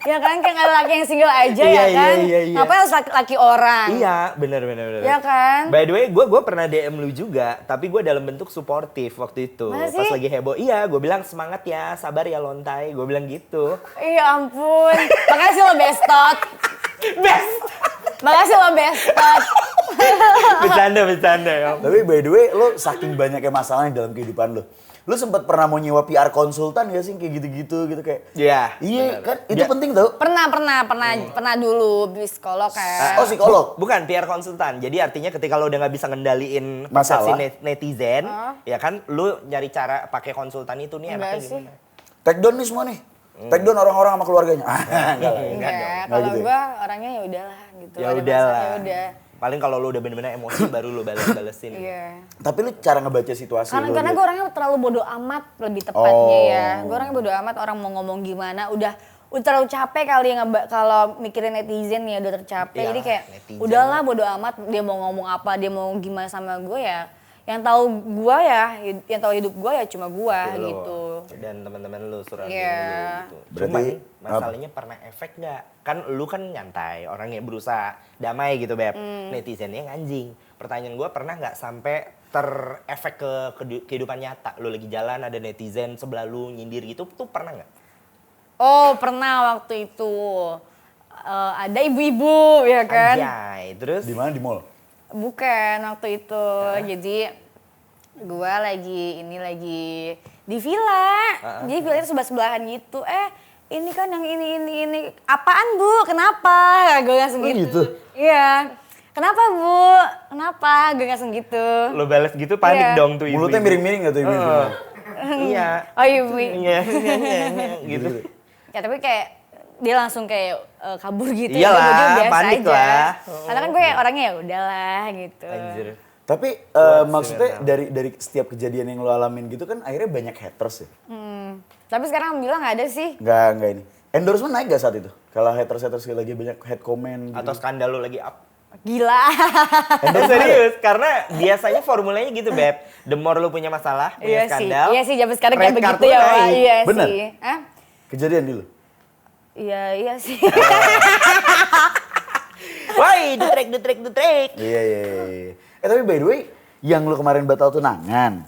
Ya kan, kayak nggak ada laki yang single aja ya kan. Iya. Ngapain harus laki orang? Iya, bener. Ya kan? By the way, gue pernah DM lu juga, tapi gue dalam bentuk suportif waktu itu. Masa Pas sih? lagi heboh, iya, gue bilang semangat ya, sabar ya lontai, gue bilang gitu. Iya ampun. Makasih lo bestot. Best! Makasih lo bestot. Bercanda ya. Tapi by the way, lo saking banyaknya masalahnya dalam kehidupan lo. Lo sempat pernah mau nyewa PR konsultan gak sih kayak gitu-gitu gitu kayak? Iya. Iya kan, itu penting tau. Pernah dulu di psikolog kan. Oh psikolog? Bukan PR konsultan. Jadi artinya ketika lo udah nggak bisa ngendaliin Masalah. persepsi netizen, ya kan, lo nyari cara pakai konsultan itu nih Enggak enaknya sih. gimana? Take down nih semua nih. Take down orang-orang sama keluarganya. Enggak lah. Enggak, Nggak kalau gitu ya? gue orangnya ya udahlah gitu. Ya Ada udahlah. masalah, ya udah. Paling kalau lo udah bener-bener emosi baru lo balesin. Iya. Tapi lu cara ngebaca situasi Karena lu. gue orangnya terlalu bodoh amat lebih tepatnya Oh. ya. Gue orangnya bodoh amat, orang mau ngomong gimana udah terlalu capek kali ya kalau mikirin netizen ya udah tercapek. Iya, Jadi kayak netizen. udahlah bodoh amat, dia mau ngomong apa, dia mau gimana sama gue ya. Yang tahu gue ya, yang tahu hidup gue ya cuma gue gitu. Dan teman-teman lu surat Iya. gitu. Berarti Cuman masalahnya pernah efek nggak? Kan lu kan nyantai, orangnya berusaha damai gitu Beb. Netizennya anjing. Pertanyaan gue, pernah nggak sampai terefek ke kehidupan nyata? Lu lagi jalan ada netizen sebelah lu nyindir gitu, tuh pernah nggak? Oh pernah waktu itu ada ibu-ibu ya kan. Anjay, terus? Di mana di mall? Bukan waktu itu, jadi gua lagi di villa, jadi villa itu sebelah-sebelahan gitu. Ini kan yang ini, apaan Bu? Kenapa? Gue langsung Oh, gitu. gitu? Iya. Kenapa Bu? Kenapa? Gue langsung gitu. Lu balas gitu panik Iya. dong tuh ibu. Mulutnya miring-miring gak tuh ibu-ibu? Iya. Oh ibu. Iya, gitu. Ya tapi kayak dia langsung kayak kabur gitu. Iyalah, Gua juga biasa panik aja. lah. Karena kan gue orangnya ya udahlah gitu. Anjir. Tapi maksudnya dari setiap kejadian yang lo alamin gitu kan akhirnya banyak haters ya? Tapi sekarang alhamdulillah nggak ada sih. Enggak ini. Endorsement naik gak saat itu? Kalau haters lagi banyak head comment gitu. Atau skandal lu lagi up. Gila. Serius, karena biasanya formulanya gitu Beb. The more lu punya masalah, punya skandal. Iya sih, zaman sekarang red kayak begitu card lu ya, Pak. naik. Iya Bener? sih. Hah? Kejadian dulu? Iya sih. Woi, dutrek. Iya. Tapi by the way, yang lo kemarin batal tunangan,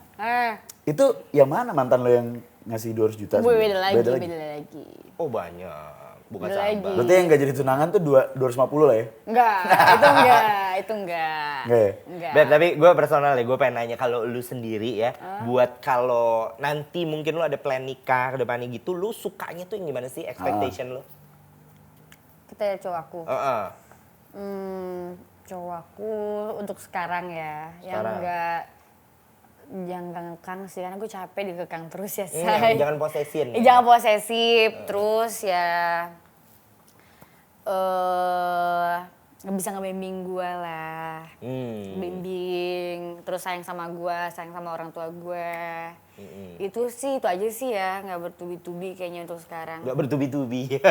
itu yang mana mantan lo yang ngasih 200 juta? Beda sebenarnya? lagi. Oh banyak. bukan Beda sahabat. lagi. Berarti yang nggak jadi tunangan tuh 250 lah ya? Enggak, itu enggak, itu enggak. Nggak ya? Enggak. Beb, tapi gue personal ya, gue pengen nanya kalau lu sendiri ya, buat kalau nanti mungkin lu ada plan nikah ke depannya gitu, lu sukanya tuh yang gimana sih expectation lu? Kita ya cowok aku. Heeh. Cowok aku untuk sekarang ya, yang Sekarang. enggak jangan ngekang sih, karena gue capek dikekang terus ya, Iya, say. jangan posesif. Jangan posesif, terus ya bisa ngebimbing gue lah. Bimbing, terus sayang sama gue, sayang sama orang tua gue. Itu aja sih ya, nggak bertubi-tubi kayaknya untuk sekarang. Gak bertubi-tubi.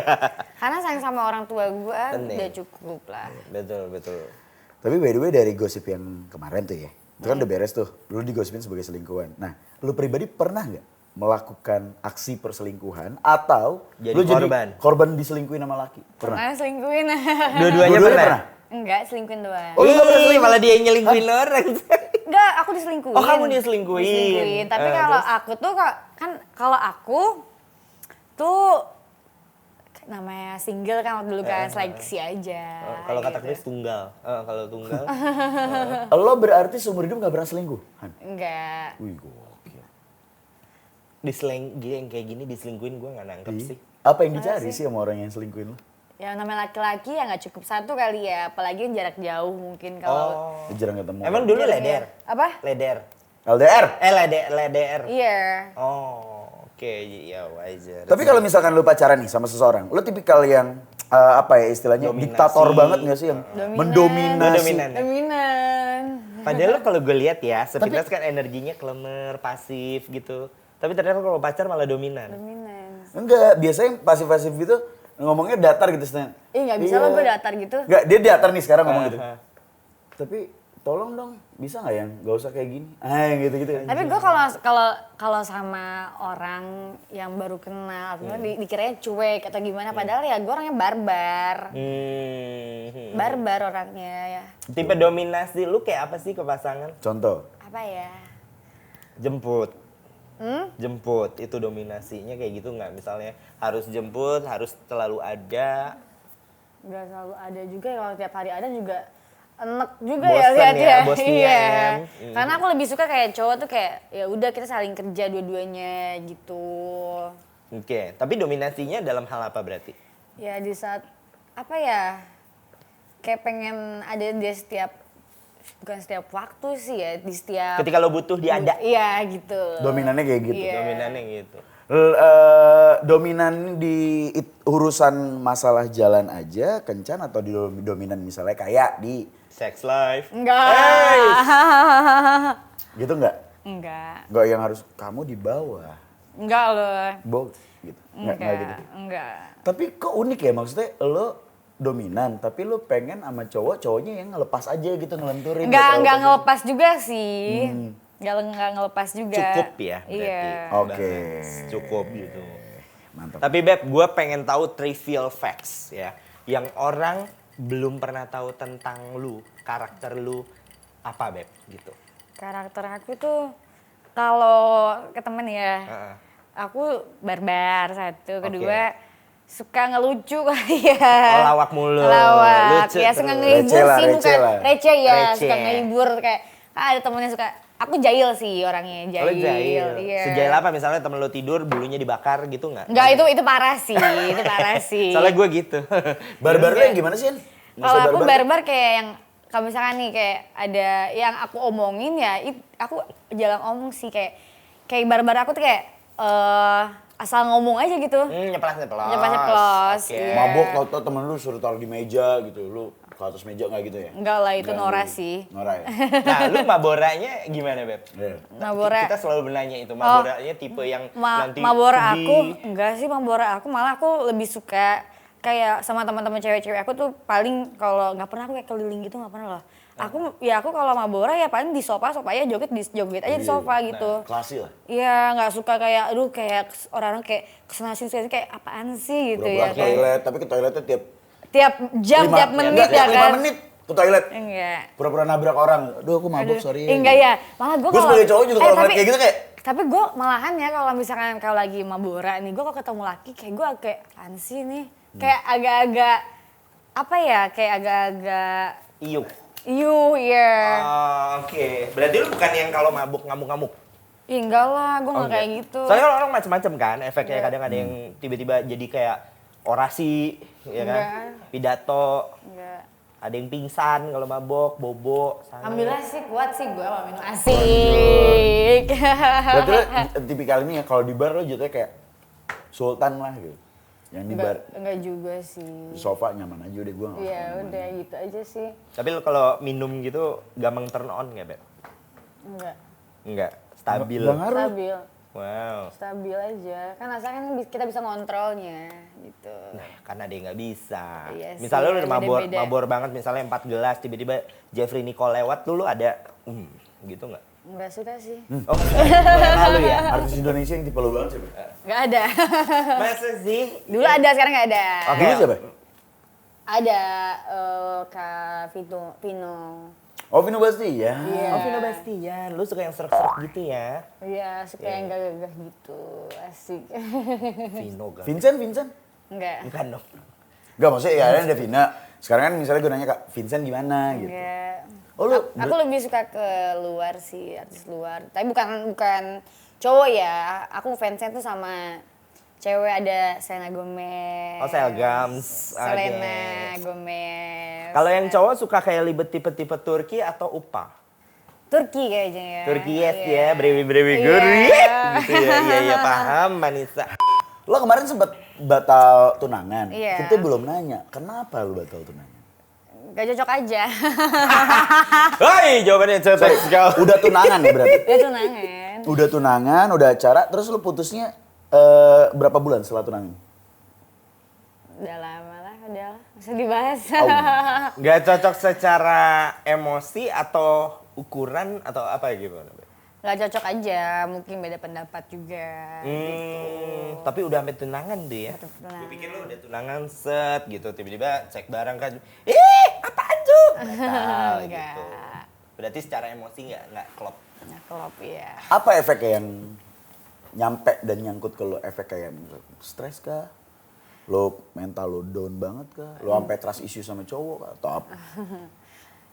Karena sayang sama orang tua gue Bener. udah cukup lah. Betul, betul. Tapi by the way dari gosip yang kemarin tuh ya, itu kan udah beres tuh, lu digosipin sebagai selingkuhan. Nah, lu pribadi pernah nggak melakukan aksi perselingkuhan atau Jadi lu korban. jadi korban diselingkuhin sama laki? Pernah? Pernah selingkuhin. Dua-duanya Dua-duanya pernah? Enggak, selingkuhin doang. Oh, lu gak pernah selingkuh? Malah dia yang nyelingkuhin orang. Enggak, aku diselingkuhin. Oh, kamu diselingkuhin. Tapi kalau aku tuh kalau aku tuh namanya single kan waktu dulu kan seleksi aja. Kalau kata gitu. Chris tunggal. Kalau tunggal. Lo berarti seumur hidup gak pernah selingkuh? Han? Enggak. Wih gokil. Yang kayak gini diselingkuhin gue gak nangkep sih. Apa yang dicari sih sama orang yang selingkuhin lo? Ya namanya laki-laki ya nggak cukup satu kali ya, apalagi jarak jauh mungkin kalau. Jarang ketemu. Emang dulu leder? Apa? Leder? LDR? LDR? Iya. Oh, oke. Ya wajar. Tapi kalau misalkan lu pacaran nih sama seseorang, lu tipikal yang apa ya istilahnya Dominasi. diktator banget gak sih yang mendominasi? Dominan. Dominan. Padahal kalau gue lihat ya, sepintas kan energinya klemer, pasif gitu. Tapi ternyata kalau pacar malah dominan. Dominan. Enggak, biasanya pasif-pasif gitu ngomongnya datar gitu Stan. Nggak bisa lo gue datar gitu. Enggak, dia datar nih sekarang ngomong gitu. Tapi tolong dong, bisa nggak yang nggak usah kayak gini? Yang gitu-gitu. Tapi gue kalau sama orang yang baru kenal, atau dikiranya cuek atau gimana, padahal ya gue orangnya barbar. Barbar orangnya ya. Tipe dominasi lu kayak apa sih ke pasangan? Contoh. Apa ya? Jemput. Jemput, itu dominasinya kayak gitu nggak? Misalnya harus jemput, harus selalu ada. Nggak selalu ada juga, kalau tiap hari ada juga enek juga Bosen ya lihat ya, ya. bosnya Iya. ya. Karena aku lebih suka kayak cowok tuh kayak ya udah kita saling kerja dua-duanya gitu. Oke, tapi dominasinya dalam hal apa berarti? Ya di saat apa ya? Kayak pengen ada dia bukan setiap waktu sih ya, di setiap Ketika lo butuh dia ada. Iya gitu. Dominannya kayak gitu. Iya. Dominannya gitu. Dominan di urusan masalah jalan aja kencan atau di dominan misalnya kayak di Sex life. Enggak. gitu nggak? Enggak. Nggak yang harus kamu di bawah. Enggak loh. Gitu. Nggak gitu. Enggak. Tapi kok unik ya maksudnya lo dominan tapi lo pengen sama cowoknya yang ngelepas aja gitu ngelenturin. Enggak ngelepas juga sih. Enggak ngelepas juga. Cukup ya berarti. Iya. Oke. Cukup gitu. Mantap. Tapi Beb, gue pengen tahu trivial facts ya. Yang orang belum pernah tahu tentang lu, karakter lu apa Beb gitu. Karakter aku tuh kalau ke temen ya, aku barbar satu, kedua suka ngelucu kali ya. Oh, lawak mulu. Lawak, Lucu ya suka terus. ngehibur sih, Receh bukan lah. receh ya, Receh. suka ngehibur kayak ada temennya suka. Aku jahil sih orangnya, jahil. Oh, jahil. Iya. Sejail apa misalnya temen lo tidur bulunya dibakar gitu nggak? Enggak, itu parah sih, itu parah sih. Soalnya gue gitu. Barbar lo yang gimana sih? Kalau aku barbar kayak yang kalau misalkan nih kayak ada yang aku omongin ya, aku jarang omong sih kayak barbar aku tuh kayak asal ngomong aja gitu. Nyeplos. Oke. Iya. Mabok tau temen lu suruh taruh di meja gitu, lu ke atas meja nggak gitu ya? Enggak lah, itu Nggak, Nora lu- sih. Nora ya? Nah, lu Maboranya gimana Beb? Iya. Mabora. Kita selalu bertanya itu, Maboranya tipe yang nanti Mabora sedih. aku enggak sih, Mabora aku malah aku lebih suka kayak sama teman-teman cewek-cewek aku tuh paling kalau nggak pernah aku kayak keliling gitu, nggak pernah loh. Aku kalau Mabora ya paling di sofa aja joget aja di sofa gitu. Klasi lah. Iya, nggak suka kayak aduh kayak orang-orang kayak kesana sini kayak apaan sih gitu Pura-pura ya. ke toilet, tapi ke toiletnya Tiap jam, tiap menit ya tiap 5 kan. menit ke toilet. Enggak. Pura-pura nabrak orang. Aduh aku mabuk, sorry. Enggak ya. Malah gue Gue sebagai cowok juga kalau ngeliat kayak gitu kayak tapi gue malahan ya kalau misalkan kalau lagi Mabora nih, gue kalau ketemu laki kayak gue kayak apaan sih nih. Kayak agak-agak apa ya? Kayak agak-agak Iyuk. ya. Oke. Berarti lu bukan yang kalau mabuk ngamuk-ngamuk? Ih enggak lah, gue Oh, gak kayak enggak. gitu. Soalnya kan orang macam-macam kan, efeknya Enggak. kadang ada yang tiba-tiba jadi kayak orasi, ya kan? Enggak. Pidato, Enggak. ada yang pingsan kalau mabok, bobo, sange. Alhamdulillah sih kuat sih gue kalau minum asik. Berarti lo tipikal ini ya, kalau di bar lo jatuhnya kayak sultan lah gitu. Yang di bar, Enggak juga sih. di sofa nyaman aja udah gue nggak Iya usah. udah gitu aja sih. Tapi lu kalau minum gitu gampang turn on nggak, Beb? Enggak. Enggak, stabil. Nggak ngaruh. Stabil. Wow. Stabil aja. Kan asalkan kita bisa ngontrolnya gitu. Nah, karena dia nggak bisa. Iya sih, Misalnya lu udah beda-beda. mabor banget, misalnya 4 gelas, tiba-tiba Jeffrey Nicole lewat, lu ada, gitu nggak? Enggak suka sih. Oh, yang lalu ya? Artis Indonesia yang tipe lo banget siapa? Enggak ada. Masa sih? Dulu ada, sekarang enggak ada. Oke. Dulu siapa? Ada Kak Vino. Oh Vino Bastian. Iya. Oh, Vino Bastian, lu suka yang serak-serak gitu ya? Iya, suka yang gagah-gagah gitu. Asik. Vino kan? Vincent? Enggak. Bukan dong. Enggak maksudnya ya ada Vina. Sekarang kan misalnya gue nanya Kak, Vincent gimana gitu. Enggak. Oh lu, Aku lebih suka ke luar sih, artis luar. Tapi bukan cowok ya. Aku fansnya tuh sama cewek, ada Selena Gomez. Oh, Selgams. Oke. Selena Gomez. Kalau yang cowok suka kayak libet tipe-tipe Turki atau Upa? Turki kayaknya ya. Turki yes Iya. ya, brewi-brewi Iya. gurih gitu ya. Iya, iya paham, Manisa. lo kemarin sempat batal tunangan. Iya. Kita belum nanya, kenapa lu batal tunangan? Gak cocok aja. Hai, jawabannya cetek sekali. Udah tunangan ya berarti? Dia tunangan. Udah tunangan, udah acara, terus lu putusnya berapa bulan setelah tunangan? Udah lama lah, udah lah. Masa dibahas. Gak cocok secara emosi atau ukuran atau apa gitu? Gak cocok aja, mungkin beda pendapat juga. Tapi udah sampai tunangan tuh ya? Tunangan. Gue pikir lu udah tunangan set gitu, tiba-tiba cek barang kan, ih apaan tuh? Batal gitu. Enggak. Berarti secara emosi nggak klop. Nah, klop ya. Apa efeknya yang nyampe dan nyangkut ke lo? Efek kayak stres kah? Lo mental lo down banget kah? Lo sampai trust issue sama cowok kah? Atau apa?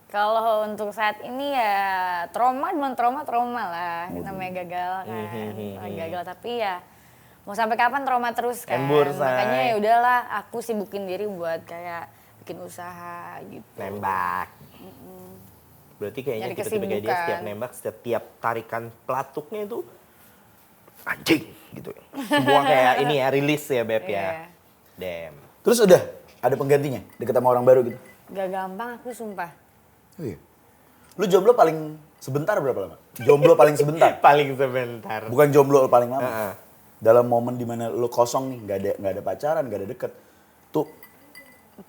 Kalau untuk saat ini ya trauma lah. Namanya gagal kan. Gagal tapi ya mau sampai kapan trauma terus kan. Embur, say. Makanya ya udahlah aku sibukin diri buat kayak bikin usaha gitu. Nembak. Berarti kayaknya Nyari tipe-tipe kayak dia kesibukan. setiap nembak, setiap tarikan pelatuknya itu anjing gitu. Semua kayak ini ya, rilis ya Beb Iya. ya. Damn. Terus udah ada penggantinya? Deket sama orang baru gitu? Gak gampang aku sumpah. Oh iya. Lu jomblo paling sebentar berapa lama? Jomblo paling sebentar? Paling sebentar. Bukan jomblo paling lama. Heeh. Dalam momen dimana lu kosong nih, nggak ada pacaran, nggak ada deket. Tuh,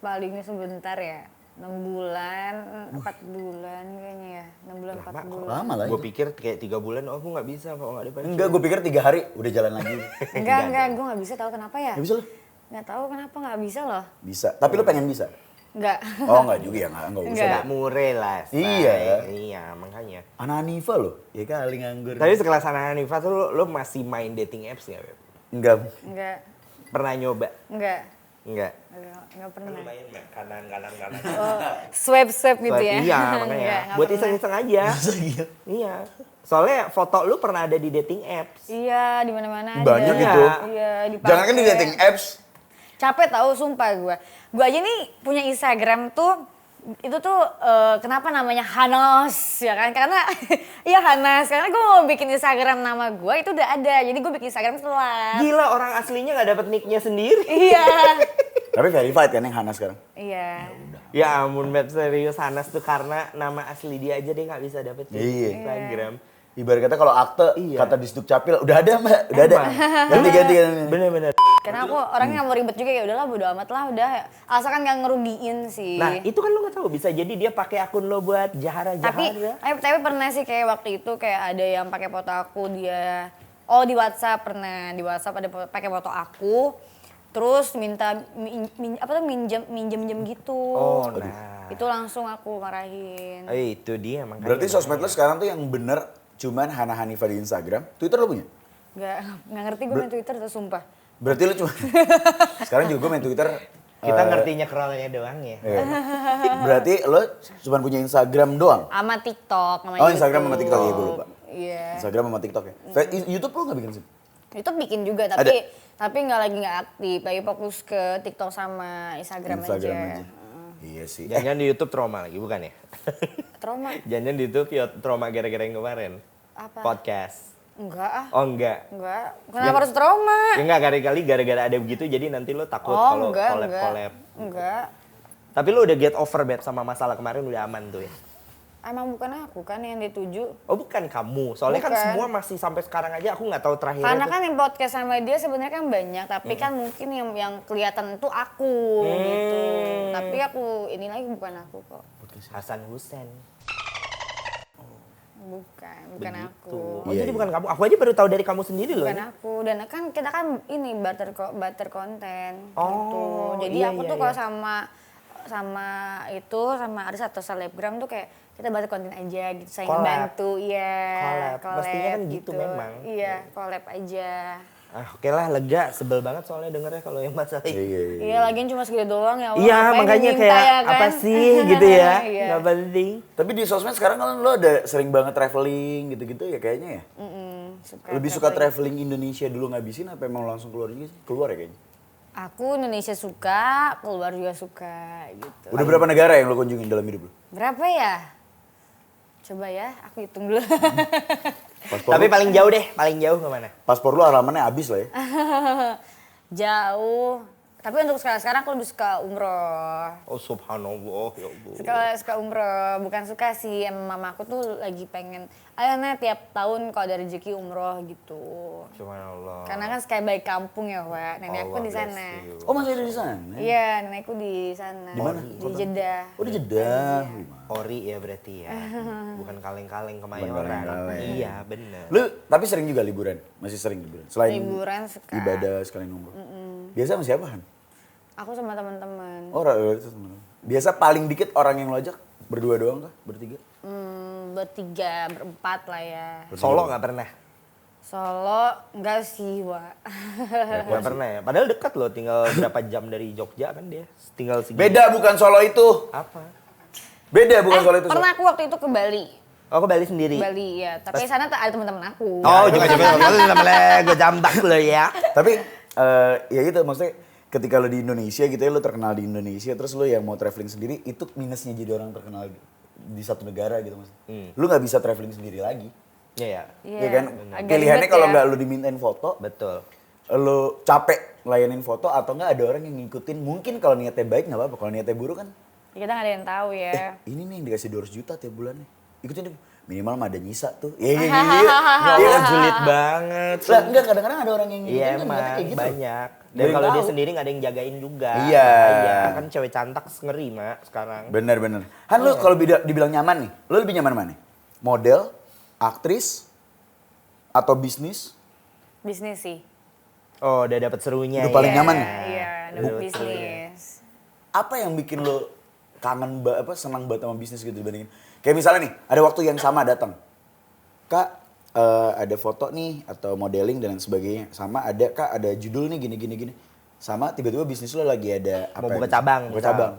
Palingnya sebentar ya. 6 bulan, 4 bulan kayaknya ya. 6 bulan, 4 bulan. lama lah Gue itu. pikir kayak 3 bulan, oh aku nggak bisa kalau nggak ada pacar. Enggak, gue pikir 3 hari udah jalan lagi. Enggak, gue gak bisa tahu kenapa ya. Nggak bisa lu? Gak tahu kenapa gak bisa loh. Bisa. Tapi lu pengen bisa? Enggak. Oh enggak juga ya, enggak usah. Enggak. Nggak mure lah. Say. Iya. Iya, makanya. Anak Hanifa loh, ya kali nganggur. Tapi sekelas anak Hanifa tuh lu masih main dating apps nggak Beb? Enggak. Enggak. Pernah nyoba? Enggak. Enggak. Enggak pernah. Lumayan Mbak, kanan. Swipe gitu ya. Iya, makanya. Enggak Buat pernah. iseng-iseng aja. Iya. Soalnya foto lu pernah ada di dating apps. Iya, di mana-mana ada. Banyak gitu. Iya, dipakai. Jangan kan di dating apps. Capek tahu sumpah gue. Gue aja nih punya Instagram tuh itu tuh kenapa namanya Hanos ya kan? Karena iya Hanas, karena gue mau bikin Instagram nama gue itu udah ada. Jadi gue bikin Instagram telat. Gila, orang aslinya nggak dapet nicknya sendiri. Iya. Tapi verified kan yang Hana sekarang? Iya. Ya ampun, Beb, serius Hanas tuh karena nama asli dia aja dia nggak bisa dapet di Iya. Instagram. Ibarat kata kalau akte, Iya. kata di Sdukcapil, udah ada mbak, udah ada. Emang. Ganti-ganti kan. Bener-bener. Karena aku orangnya nggak mau ribet juga ya udahlah bodo amat lah udah asalkan nggak ngerugiin sih. Nah, itu kan lu nggak tahu, bisa jadi dia pakai akun lo buat tapi jahara-jahara. tapi pernah sih kayak waktu itu kayak ada yang pakai foto aku dia di WhatsApp pernah di WhatsApp ada pakai foto aku terus minta minjem gitu. Oh, nah. Itu langsung aku marahin. Itu dia makanya. Berarti sosmed lo sekarang tuh yang bener cuman Hana Hanifa di Instagram. Twitter lo punya? Nggak ngerti gue main Twitter tuh sumpah. Berarti lu cuma sekarang juga gue main Twitter. Kita ngertinya scrollnya doang ya. Iya. Berarti lo cuma punya Instagram doang? Sama TikTok, sama Oh, Instagram YouTube. sama TikTok ya, gue lupa. Iya. Instagram sama TikTok ya. YouTube lo nggak bikin sih? YouTube bikin juga tapi nggak aktif. Lagi fokus ke TikTok sama Instagram aja. Iya sih. Jangan di YouTube trauma lagi, bukan ya? Trauma? Jangan di YouTube ya trauma gara-gara yang kemarin. Apa? Podcast. Enggak ah. Oh enggak. Kenapa harus trauma? Ya enggak, kali-kali gara-gara ada begitu jadi nanti lo takut Oh kalau enggak. collab. Enggak. Tapi lo udah get over bet sama masalah kemarin, udah aman tuh ya? Emang bukan aku kan yang dituju. Oh bukan kamu, soalnya kan Bukan. semua masih sampai sekarang aja aku nggak tahu terakhirnya. Karena tuh. kan yang podcast sama dia sebenarnya kan banyak, tapi kan mungkin yang kelihatan itu aku gitu. Tapi aku ini lagi bukan aku kok. Hasan Hussein. Bukan Begitu. aku. Oh Iya, jadi iya. bukan kamu. Aku aja baru tahu dari kamu sendiri loh. Bukan aku. Dan kan kita kan ini barter konten Oh, gitu. Jadi iya, aku iya, tuh kalau iya. sama artis atau selebgram tuh kayak kita barter konten aja gitu. Saya Collab. ngebantu, iya. Collab. Mestinya kan gitu memang. Iya, collab aja. Ah, oke lah, lega. Sebel banget soalnya dengernya kalau yang masalah Iya, ini. iya, iya. Iya, lagian cuma segitu doang ya Allah. Iya, Ngapain makanya diminta kayak ya kan? apa sih gitu ya. Iya. Nggak penting. Tapi di sosmed sekarang kan lo ada sering banget traveling gitu-gitu ya kayaknya ya? Lebih suka traveling Indonesia dulu ngabisin apa emang langsung keluar juga sih? Keluar ya kayaknya? Aku Indonesia suka, keluar juga suka gitu. Udah berapa negara yang lo kunjungin dalam hidup lo? Berapa ya? Coba ya, aku hitung dulu. Paspor Tapi lo, paling jauh deh, paling jauh kemana? paspor lo halamannya habis lah ya? Jauh. Tapi untuk sekarang aku lebih suka umroh. Oh subhanallah, ya Allah. Suka umroh, bukan suka sih. Emang mama aku tuh lagi pengen, ayo Nek tiap tahun kalau ada rezeki umroh gitu. Subhanallah. Karena kan kayak baik kampung ya, Wak. Nenek aku Allah di bless sana. you. Oh masih ada di sana? Iya, nenekku di sana. Di mana? Di Jeddah. Oh di Jeddah. Ori ya berarti ya, bukan kaleng-kaleng kemayoran. kaleng-kaleng. Iya bener. Lu tapi sering juga liburan? Masih sering liburan? Selain Liburan suka. ibadah sekalian umroh? Biasa sama siapa Han? Aku sama teman-teman. Oh itu temen. Biasa paling dikit orang yang lo ajak berdua doang kah? Bertiga? Bertiga, berempat lah ya. Solo nggak pernah? Solo enggak sih, Wak. Nggak pernah ya. Padahal dekat loh, tinggal berapa jam dari Jogja kan dia. Tinggal segini. Beda bukan Solo itu. Apa? Beda bukan Solo itu. Pernah aku waktu itu ke Bali. Oh ke Bali sendiri? Bali ya, tapi di sana ada teman-teman aku. Oh juga gue jambak lo ya. Tapi ya gitu maksudnya ketika lo di Indonesia gitu ya lo terkenal di Indonesia terus lo yang mau traveling sendiri itu minusnya jadi orang terkenal di satu negara gitu mas. Lo nggak bisa traveling sendiri lagi. Iya ya. Iya kan? agak Pilihannya ribet kalau ya. nggak lo dimintain foto, Betul. lo capek layanin foto atau nggak ada orang yang ngikutin. Mungkin kalau niatnya baik nggak apa-apa. Kalau niatnya buruk kan, Kita nggak ada yang tahu ya. ini nih yang dikasih 200 juta tiap bulannya. Ikutin deh. Minimal mah ada nyisa tuh. Iya iya iya. Iya kan julid banget. Lah enggak kadang-kadang ada orang yang Iya ngikutin kan emang niatnya kayak gitu. banyak. Nggak Dan ada yang kalau dia tahu. sendiri nggak ada yang jagain juga. Iya. Iya kan cewek cantik ngeri mak sekarang. Bener. Han lu kalau dibilang nyaman nih, lu lebih nyaman mana? Model, aktris, atau bisnis? Bisnis sih. Oh udah dapet serunya. Udah paling ya. nyaman. Iya, dapat bisnis. Apa yang bikin lu kangen senang banget sama bisnis gitu dibandingin? Kayak misalnya nih, ada waktu yang sama datang. Kak, ada foto nih atau modeling dan lain sebagainya. Sama ada Kak, ada judul nih gini. Sama tiba-tiba bisnis lu lagi ada Mau ya? buka cabang, Buka misal. cabang.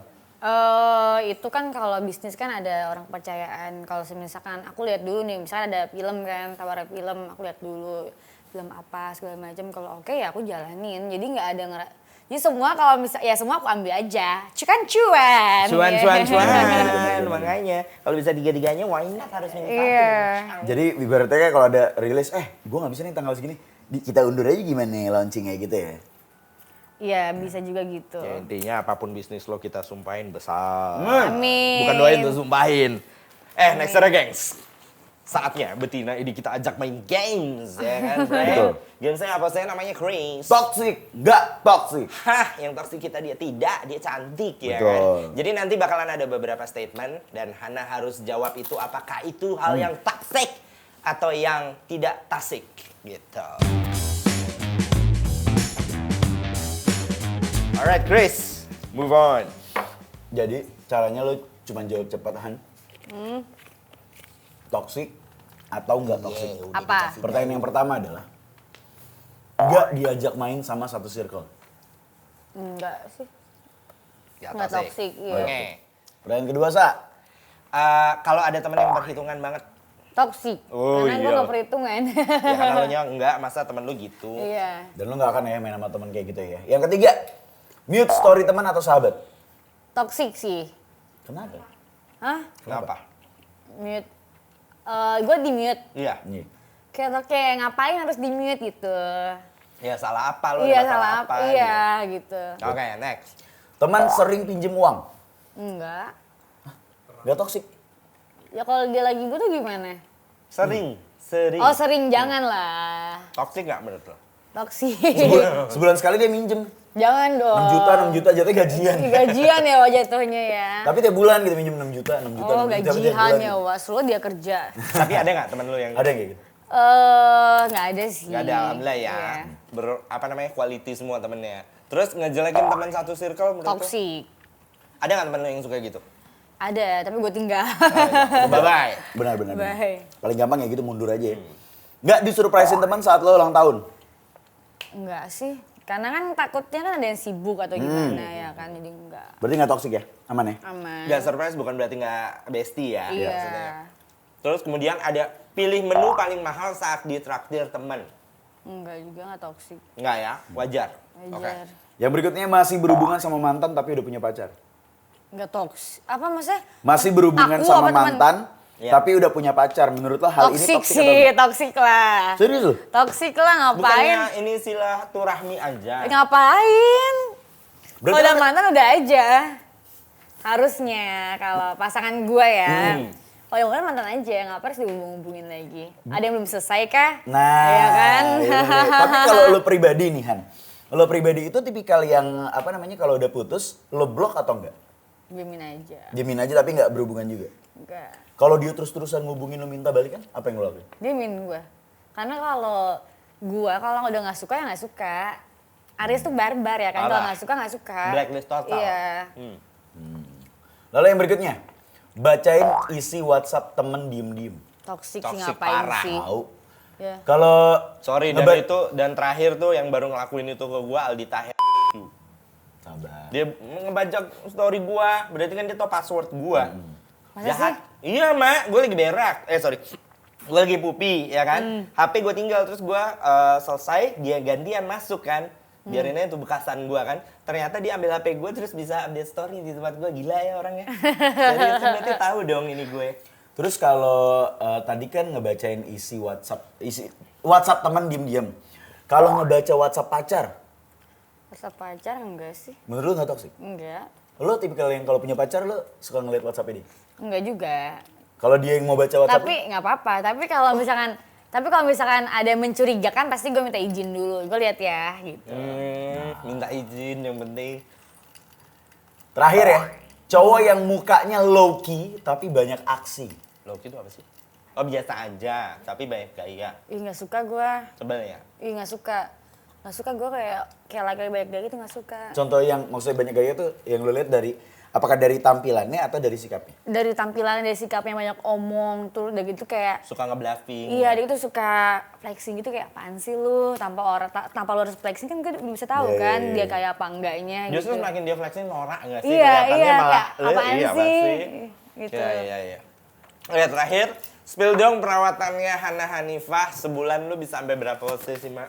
Itu kan kalau bisnis kan ada orang kepercayaan. Kalau misalkan aku lihat dulu nih, misalnya ada film kan, tawaran film, aku lihat dulu film apa segala macam. Kalau oke ya aku jalanin. Jadi nggak ada jadi semua kalau ya semua aku ambil aja. Cuan. Cuan. Iya. Makanya kalau bisa tiga-tiganya why not harus minta. Iya. Jadi ibaratnya kayak kalau ada rilis, gue gak bisa nih tanggal segini. Kita undur aja gimana nih launchingnya gitu ya. Iya, bisa juga gitu. Ya, intinya apapun bisnis lo kita sumpahin besar. Amin. Bukan doain tuh sumpahin. Next era gengs. Saatnya betina ini kita ajak main games ya kan. Betul. Gamesnya apa sih namanya Chris? Toxic, gak toxic. Hah, yang toxic kita dia tidak, dia cantik ya Betul. kan. Jadi nanti bakalan ada beberapa statement dan Hana harus jawab itu apakah itu hal yang toxic atau yang tidak toxic gitu. Alright Chris, move on. Jadi caranya lo cuma jawab cepat Han. Toxic atau enggak toxic? Apa? Pertanyaan yang pertama adalah nggak diajak main sama satu circle? Enggak sih. Ya, Nggak toxic, iya. Oke. Pertanyaan kedua, Sa. Kalau ada temen yang perhitungan banget, Toxic. Oh, Karena gue iya. gak perhitungan. ya karena lo nya enggak, masa temen lu gitu. Iya. Dan lu nggak akan ya main sama teman kayak gitu ya. Yang ketiga, mute story teman atau sahabat? Toxic sih. Kenapa? Hah? Kenapa? Mute. Gue di mute. Iya. Nih. Kayak ngapain harus di mute gitu. Ya salah apa lo? Iya ada salah apa. Iya gitu. Oke, next. Teman sering pinjem uang? Enggak. Nggak toksik? Ya kalau dia lagi butuh gimana? Sering. Oh sering, jangan lah. Toxic nggak menurut lo? Toxic. Sebulan sekali dia minjem. Jangan dong. 6 juta jatuhnya gajian. Gajian ya jatuhnya ya. Tapi tiap bulan gitu minjem 6 juta, 6 juta. Oh 6 juta, tiap gajian bulan ya gitu. was, lo dia kerja. Tapi ada nggak temen lo yang? Ada yang kayak gitu? Nggak ada sih. Nggak ada, alhamdulillah ya. Iya. Apa namanya, quality semua temennya. Terus ngejelekin teman satu circle menurut lo? Toxic. Ada nggak temen lo yang suka gitu? Ada, tapi gue tinggal. Bye-bye. Benar. Bye. Paling gampang ya gitu mundur aja ya. Nggak disurprisein teman saat lo ulang tahun? Enggak sih. Karena kan takutnya kan ada yang sibuk atau gimana ya kan, jadi enggak. Berarti nggak toksik ya? Aman ya? Aman. Nggak surprise bukan berarti nggak bestie ya. Iya. Maksudnya. Terus kemudian ada pilih menu paling mahal saat ditraktir temen. Enggak juga, enggak toksik. Nggak ya? Wajar. Oke. Wajar. Yang berikutnya masih berhubungan sama mantan tapi udah punya pacar? Enggak toksik. Apa maksudnya? Masih berhubungan Aku sama apa teman? mantan Iya. tapi udah punya pacar. Menurut lo hal ini Toksik toksik atau sih, enggak? toksik lah. Serius lo? Toksik lah, ngapain? Bukannya ini silaturahmi aja. Ngapain? Berarti Kalau udah ada- mantan udah aja. Harusnya kalau pasangan gue ya. Kalau yang mantan aja, ngapain harus dihubung-hubungin lagi? Ada yang belum selesai kah? Nah, Iya kan? iya deh. Tapi kalau lo pribadi nih Han, lo pribadi itu tipikal yang apa namanya kalau udah putus, lo blok atau enggak? Diemin aja. Diemin aja tapi nggak berhubungan juga. Enggak. Kalau dia terus-terusan ngubungin lo minta balikan, apa yang lo lakuin? Diemin gue. Karena kalau udah nggak suka ya nggak suka. Aries tuh barbar ya kan, kalau Parah. nggak suka nggak suka. Blacklist total. Iya. Lalu yang berikutnya, bacain isi WhatsApp temen diem-diem. Toksik sih Toxic ngapain parah. sih? Tahu. Ya. Kalau Sorry, dan ngeba- itu dan terakhir tuh yang baru ngelakuin itu ke gua Aldi Tahir. Sabar. Dia ngebajak story gua, berarti kan dia tau password gua. Masa Jahat. Iya, Mak. Gue lagi berak. Sorry. Gue lagi pupi, ya kan? HP gue tinggal, terus gue selesai, dia gantian masuk kan. Biarinnya itu bekasan gue kan. Ternyata dia ambil HP gue, terus bisa update story di tempat gue. Gila ya orangnya. Jadi berarti tahu dong ini gue. Terus kalau tadi kan ngebacain isi WhatsApp teman diem-diem. Kalau ngebaca WhatsApp pacar, Masa pacar enggak sih? menurut lo nggak toksik? Enggak. Lo tipikal yang kalau punya pacar lo suka ngeliat WhatsApp dia? Enggak juga. Kalau dia yang mau baca WhatsApp Tapi nggak apa-apa. Tapi kalau misalkan ada yang mencurigakan, pasti gue minta izin dulu. Gue lihat ya, gitu. Minta izin yang penting. terakhir ya, cowok yang mukanya low key tapi banyak aksi. Loki itu apa sih? Oh biasa aja, tapi banyak gaya. Ih nggak suka gue. Sebel ya? Ih nggak suka. Nggak suka gue kayak laki-laki banyak gaya gitu nggak suka. Contoh yang maksudnya banyak gaya tuh yang lo lihat dari apakah dari tampilannya atau dari sikapnya? Dari tampilan, dari sikapnya banyak omong tuh, udah gitu kayak Suka ngebluffing. iya, dia tuh suka flexing gitu kayak apaan sih lu, tanpa lu harus flexing kan gue belum bisa tahu Iya, kan iya, dia iya. kayak apa enggaknya Justru gitu. semakin dia flexing norak nggak sih? Iya, Kelihatannya iya, malah, kayak apaan iya, sih? Gitu. Iya. Oke, terakhir, spill dong perawatannya Hana Hanifah sebulan lu bisa sampai berapa sih, Mak?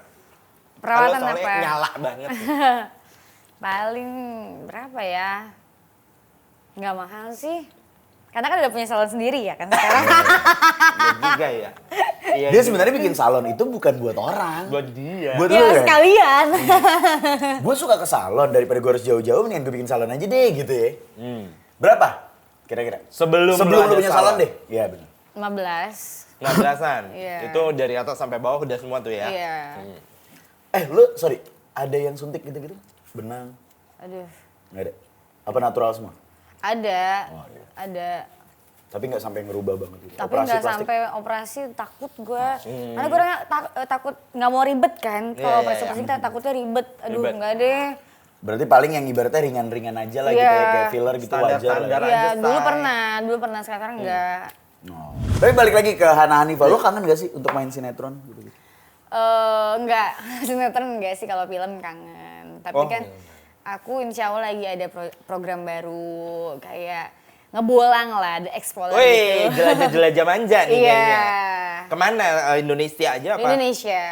Perawatan Kalau soalnya apa? nyala banget. Paling berapa ya? Nggak mahal sih. Karena kan udah punya salon sendiri ya kan sekarang. Iya juga ya. Iya, Dia sebenarnya bikin salon itu bukan buat orang. buat dia. Buat Ya lo ya? sekalian. Gue suka ke salon daripada gue harus jauh-jauh mendingan gue bikin salon aja deh gitu ya. Berapa? Kira-kira? Sebelum Sebelum ada lu punya salon. salon deh. Iya benar. 15. 16-an. Iya. Itu dari atas sampai bawah udah semua tuh ya. Iya. Sorry, ada yang suntik gitu-gitu? Benang? Aduh. Nggak ada? Apa natural semua? Ada. Oh, iya. Ada. Tapi nggak sampai ngerubah banget gitu? Tapi Operasi nggak plastik? sampai operasi, takut gue. Karena gue orangnya takut nggak mau ribet kan. Kalau Iya, operasi iya. plastik takutnya ribet. Aduh Ribet. nggak deh. Berarti paling yang ibaratnya ringan-ringan aja lah gitu Iya. ya, kayak filler gitu Standar-standar. wajar lah. Iya, aja, dulu Say. pernah sekarang enggak. Oh. Tapi balik lagi ke Hana Hanifah, lo kangen gak sih untuk main sinetron gitu-gitu? Enggak, sinetron enggak sih, kalau film kangen. Tapi Oh. kan aku insya Allah lagi ada program baru kayak ngebolang lah, The Explorer Wih, gitu. jelajah-jelajah manja nih Iya. kayaknya. Kemana? Indonesia aja apa? Indonesia.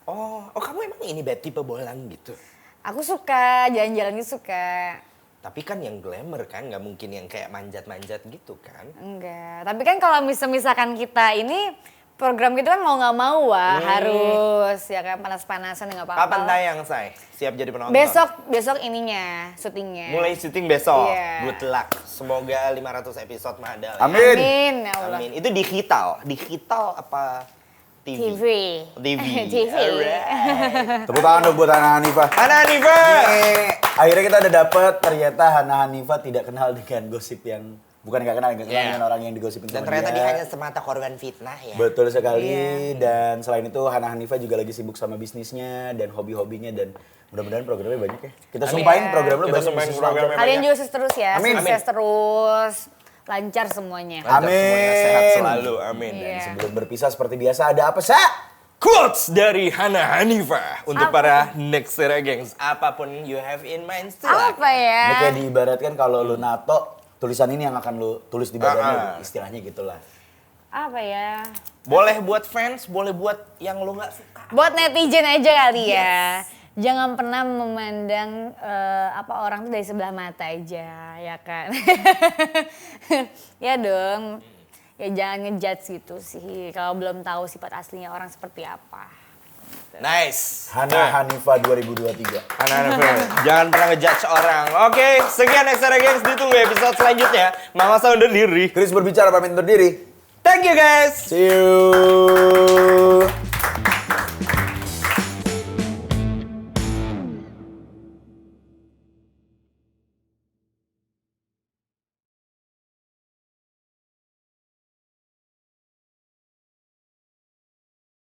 Oh kamu emang ini tipe bolang gitu? Aku suka, jalan-jalan gitu suka. Tapi kan yang glamour kan, nggak mungkin yang kayak manjat-manjat gitu kan? Enggak, tapi kan kalau misalkan kita ini program gitu kan mau nggak mau harus ya kan panas-panasan nggak apa-apa. Kapan tayang, Say? Siap jadi penonton? Besok ininya, syutingnya. Mulai syuting besok. Iya. Good luck. Semoga 500 episode mah ada. Amin. Amin, ya Allah. Amin. Itu digital apa TV? TV. TV. TV. Alright. Tepuk tangan dong buat Hana Hanifah. Hana Hanifah. Akhirnya kita udah dapet ternyata Hana Hanifah tidak kenal dengan gosip yang bukan nggak kenal Yeah. dengan orang yang digosipin Dan sama ternyata dia. dia hanya semata korban fitnah ya. Betul sekali. Iya. Dan selain itu Hana Hanifah juga lagi sibuk sama bisnisnya dan hobi-hobinya dan mudah-mudahan programnya banyak ya. Kita Amin. sumpahin program lo Kita banyak. sumpahin bisnis programnya. lancar. Kalian banyak. juga sukses terus ya, Amin. sukses terus, lancar semuanya. Mantap, Amin. Semuanya sehat selalu. Amin. Iya. Sebelum berpisah seperti biasa ada apa, Sa? Quotes dari Hana Hanifah untuk para next era gengs. Apapun you have in mind, silakan. Apa ya? Ini kayak diibaratkan kalau lu nato, tulisan ini yang akan lu tulis di badannya, istilahnya gitulah. Apa ya? Boleh buat fans, boleh buat yang lo nggak suka. Buat netizen aja kali ya. Jangan pernah memandang orang tuh dari sebelah mata aja, ya kan? Ya dong. Ya jangan ngejudge gitu sih. Kalau belum tahu sifat aslinya orang seperti apa. Nice. Hana Hanifah 2023. Hana Hanifah, jangan pernah ngejudge orang. Oke, sekian Extra Gengs, ditunggu episode selanjutnya. Mama saya undur diri. Chris berbicara pamit undur diri. Thank you guys. See you.